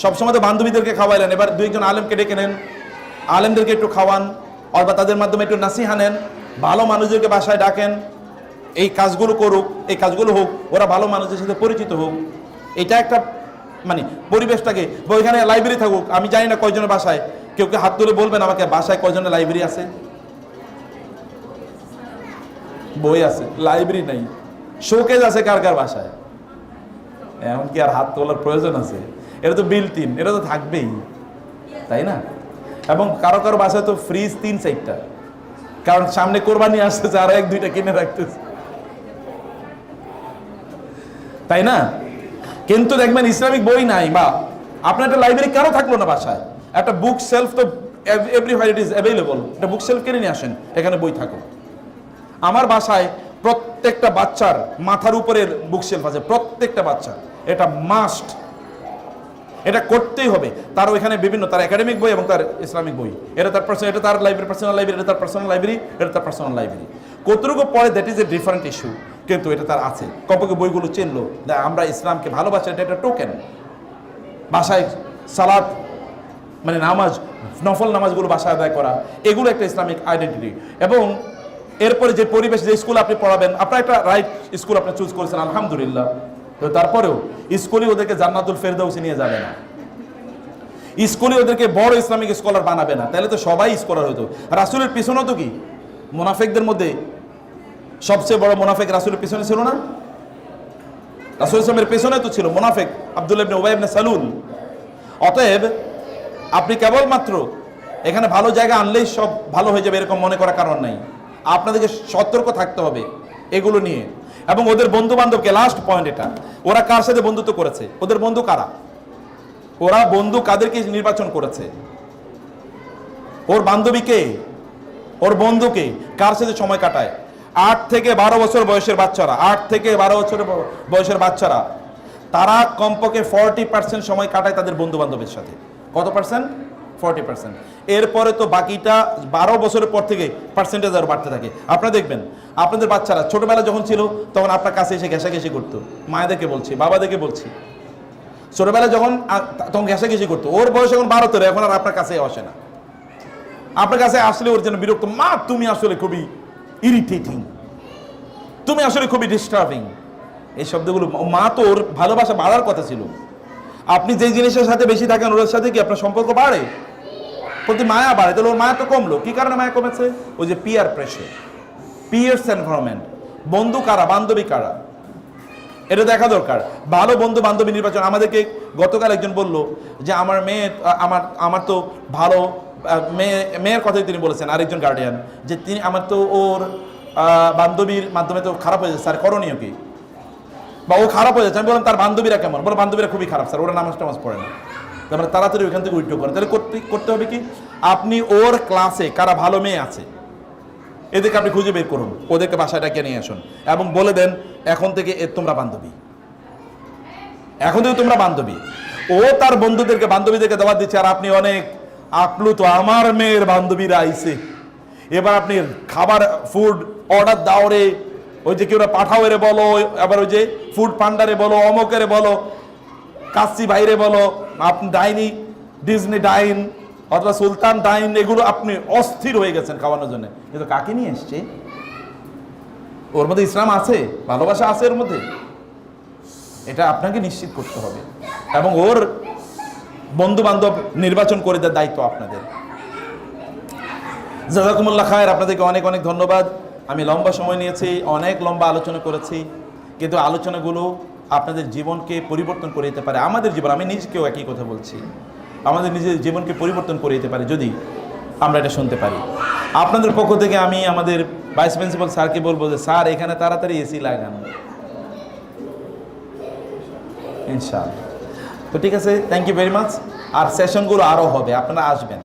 সবসময় তো বান্ধবীদেরকে খাওয়াইলেন, এবার 2-1 জন আলেমকে ডেকে নেন, আলেমদেরকে একটু খাওয়ান, অথবা তাদের মাধ্যমে একটু নাসিহা নেন, ভালো মানুষদেরকে বাসায় ডাকেন, এই কাজগুলো করুক, এই কাজগুলো হোক, ওরা ভালো মানুষদের সাথে পরিচিত হোক। এটা একটা মানে পরিবেশটাকে, ওইখানে লাইব্রেরি থাকুক। আমি জানি না কয়জনের বাসায়, কেউ হাত তুলে বলবেন আমাকে বাসায় কয়জনের লাইব্রেরি আছে? বই আছে, লাইব্রেরি নাই। শোকেজ আছে কার কার বাসায়? এমন কি আর হাত তোলার প্রয়োজন আছে? এটা তো বিল্ট ইন, এটা তো থাকবেই, তাই না? এবং কারো কারো বাসায় তো ফ্রিজ 3-4টা, কারণ সামনে কোরবানি আসতেছে, আরো 1-2টা কিনে রাখতেছে, তাই না? কিন্তু দেখবেন ইসলামিক বই নাই, বা আপনার একটা লাইব্রেরি কেন থাকলো না বাসায়? একটা বুক সেলফ তো এভরিওয়্যার ইট ইজ অ্যাভেলেবল, একটা বুক সেলফ কিনে নিয়ে আসেন, এখানে বই থাকো। আমার বাসায় প্রত্যেকটা বাচ্চার মাথার উপরের বুক সেলফ আছে, প্রত্যেকটা বাচ্চা, এটা মাস্ট। এটা করতেই হবে। তার ওইখানে বিভিন্ন তার একাডেমিক বই এবং তার ইসলামিক বই, এটা তার লাইব্রেরি, পার্সোনাল লাইব্রেরি, এটা তার পার্সোনাল লাইব্রেরি, এটা তার পার্সোনাল লাইব্রেরি। কতটুকু পড়ে that is a different issue, কিন্তু এটা তার আছে। কমপক্ষে বইগুলো চিনলো, আমরা ইসলামকে ভালোবাসি, এটা একটা টোকেন। বাসায় সালাত মানে নামাজ, নফল নামাজগুলো বাসায় আদায় করা, এগুলো একটা ইসলামিক আইডেন্টিটি। এবং এরপরে যে পরিবেশ, যে স্কুল আপনি পড়াবেন, আপনার একটা রাইট স্কুল আপনি চুজ করেছেন, আলহামদুলিল্লাহ। তো তারপরেও স্কুলই ওদেরকে জান্নাতুল ফেরদাউসে নিয়ে যাবে না, স্কুলে ওদেরকে বড় ইসলামিক স্কলার বানাবে না। তাহলে তো সবাই স্কলার হতো। রাসূলের পিছনেও তো কি মুনাফিকদের মধ্যে সবচেয়ে বড় মুনাফিক রাসূলের পিছনে ছিল না? রাসূল ইসলামের পেছনে তো ছিল মুনাফিক আব্দুল্লাহ ইবনে উবাই ইবনে সালুল। অতএব আপনি কেবলমাত্র এখানে ভালো জায়গা আনলেই সব ভালো হয়ে যাবে এরকম মনে করার কারণ নাই। আপনাদেরকে সতর্ক থাকতে হবে এগুলো নিয়ে। এবং ওদের বন্ধু বান্ধবকে, লাস্ট পয়েন্ট এটা, ওরা কার সাথে বন্ধুত্ব করেছে, ওদের বন্ধু কারা, ওরা বন্ধু কাদেরকে নির্বাচন করেছে, ওর বান্ধবীকে, ওর বন্ধুকে, কার সাথে সময় কাটায়। 8 থেকে 12 বছর বয়সের বাচ্চারা, 8 থেকে 12 বছরের বয়সের বাচ্চারা, তারা কমপক্ষে 40% সময় কাটায় তাদের বন্ধু বান্ধবের সাথে। কত পার্সেন্ট? 40%। এরপরে তো বাকিটা 12 বছরের পর থেকে পার্সেন্টেজ আরও বাড়তে থাকে। আপনারা দেখবেন আপনাদের বাচ্চারা ছোটবেলা যখন ছিল তখন আপনার কাছে এসে ঘেঁষাঘেঁষি করতো, মায়েদেরকে বলছি, বাবাদেরকে বলছি, ছোটবেলা যখন তখন ঘেঁষাঘেঁষি করতো। ওর বয়স এখন 12-13, এখন আর আপনার কাছে আসে না। আপনার কাছে আসলে ওর জন্য বিরক্ত, মা তুমি আসলে খুবই ইরিটেটিং, তুমি আসলে খুবই ডিস্টার্বিং, এই শব্দগুলো। মা তো ওর ভালোবাসা বাড়ার কথা ছিল। আপনি যেই জিনিসের সাথে বেশি থাকেন ওর সাথে কি আপনার সম্পর্ক বাড়ে, প্রতি মায়া বাড়ে। তাহলে ওর মায়া তো কমলো। কি কারণে মায়া কমেছে? ওই যে পিয়ার প্রেশার, পিয়ার্স এনভায়রনমেন্ট, বন্ধু কারা, বান্ধবী কারা, এটা দেখা দরকার। ভালো বন্ধু বান্ধবী নির্বাচন। আমাদেরকে গতকাল একজন বলল যে আমার মেয়ে, আমার তো ভালো মেয়ের কথাই তিনি বলেছেন, আরেকজন গার্ডিয়ান, যে তিনি আমার তো ওর বান্ধবীর মাধ্যমে তো খারাপ হয়ে যাচ্ছে, স্যার করণীয় কি, বা ও খারাপ হয়ে যাচ্ছে। আমি বললাম তার বান্ধবীরা কেমন? বলো বান্ধবীরা খুবই খারাপ স্যার, ওরা নামাজ টামাজ পড়ে না। তারপরে তাড়াতাড়ি ওইখান থেকে উইথড্র করেন। তাহলে করতে হবে কি, আপনি ওর ক্লাসে কারা ভালো মেয়ে আছে এদেরকে আপনি খুঁজে বের করুন, ওদেরকে বাসায় ডাকিয়ে নিয়ে আসুন এবং বলে দেন এখন থেকে তোমরা বান্ধবী, এখন থেকে তোমরা বান্ধবী। ও তার বন্ধুদেরকে, বান্ধবীদেরকে দাওয়াত দিচ্ছে, আর আপনি অনেক আপ্লুত, আমার মেয়ের বান্ধবীরা আইছে, এবার আপনি খাবার ফুড অর্ডার দাও রে, ওই যে কেউ পাঠাও রে বলো, আবার ওই যে ফুড পান্ডারে বলো, অমকেরে বলো, কাচ্চি বাইরে বলো, আপনি ডাইনি, ডিজনি ডাইন অথবা সুলতান ডাইন, এগুলো আপনি অস্থির হয়ে গেছেন খাওয়ানোর জন্য। কিন্তু কাকে নিয়ে এসছে? ওর মধ্যে ইসলাম আছে, ভালোবাসা আছে এর মধ্যে, এটা আপনাকে নিশ্চিত করতে হবে। এবং ওর বন্ধু বান্ধব নির্বাচন করে দেওয়ার দায়িত্ব আপনাদের। জাযাকুমুল্লাহ খায়ের, আপনাদেরকে অনেক অনেক ধন্যবাদ। আমি লম্বা সময় নিয়েছি, অনেক লম্বা আলোচনা করেছি, কিন্তু আলোচনাগুলো আপনাদের জীবনকে পরিবর্তন করে দিতে পারে। আমাদের জীবন, আমি নিজকেও একই কথা বলছি, আমাদের নিজের জীবনকে পরিবর্তন করে দিতে পারে যদি আমরা এটা শুনতে পারি। আপনাদের পক্ষ থেকে আমি আমাদের ভাইস প্রিন্সিপাল স্যারকে বলবো যে স্যার এখানে তাড়াতাড়ি এসি লাগান ইনশাআল্লাহ। তো ঠিক আছে, থ্যাংক ইউ ভেরি মাচ। আর সেশনগুলো আরও হবে, আপনারা আসবেন।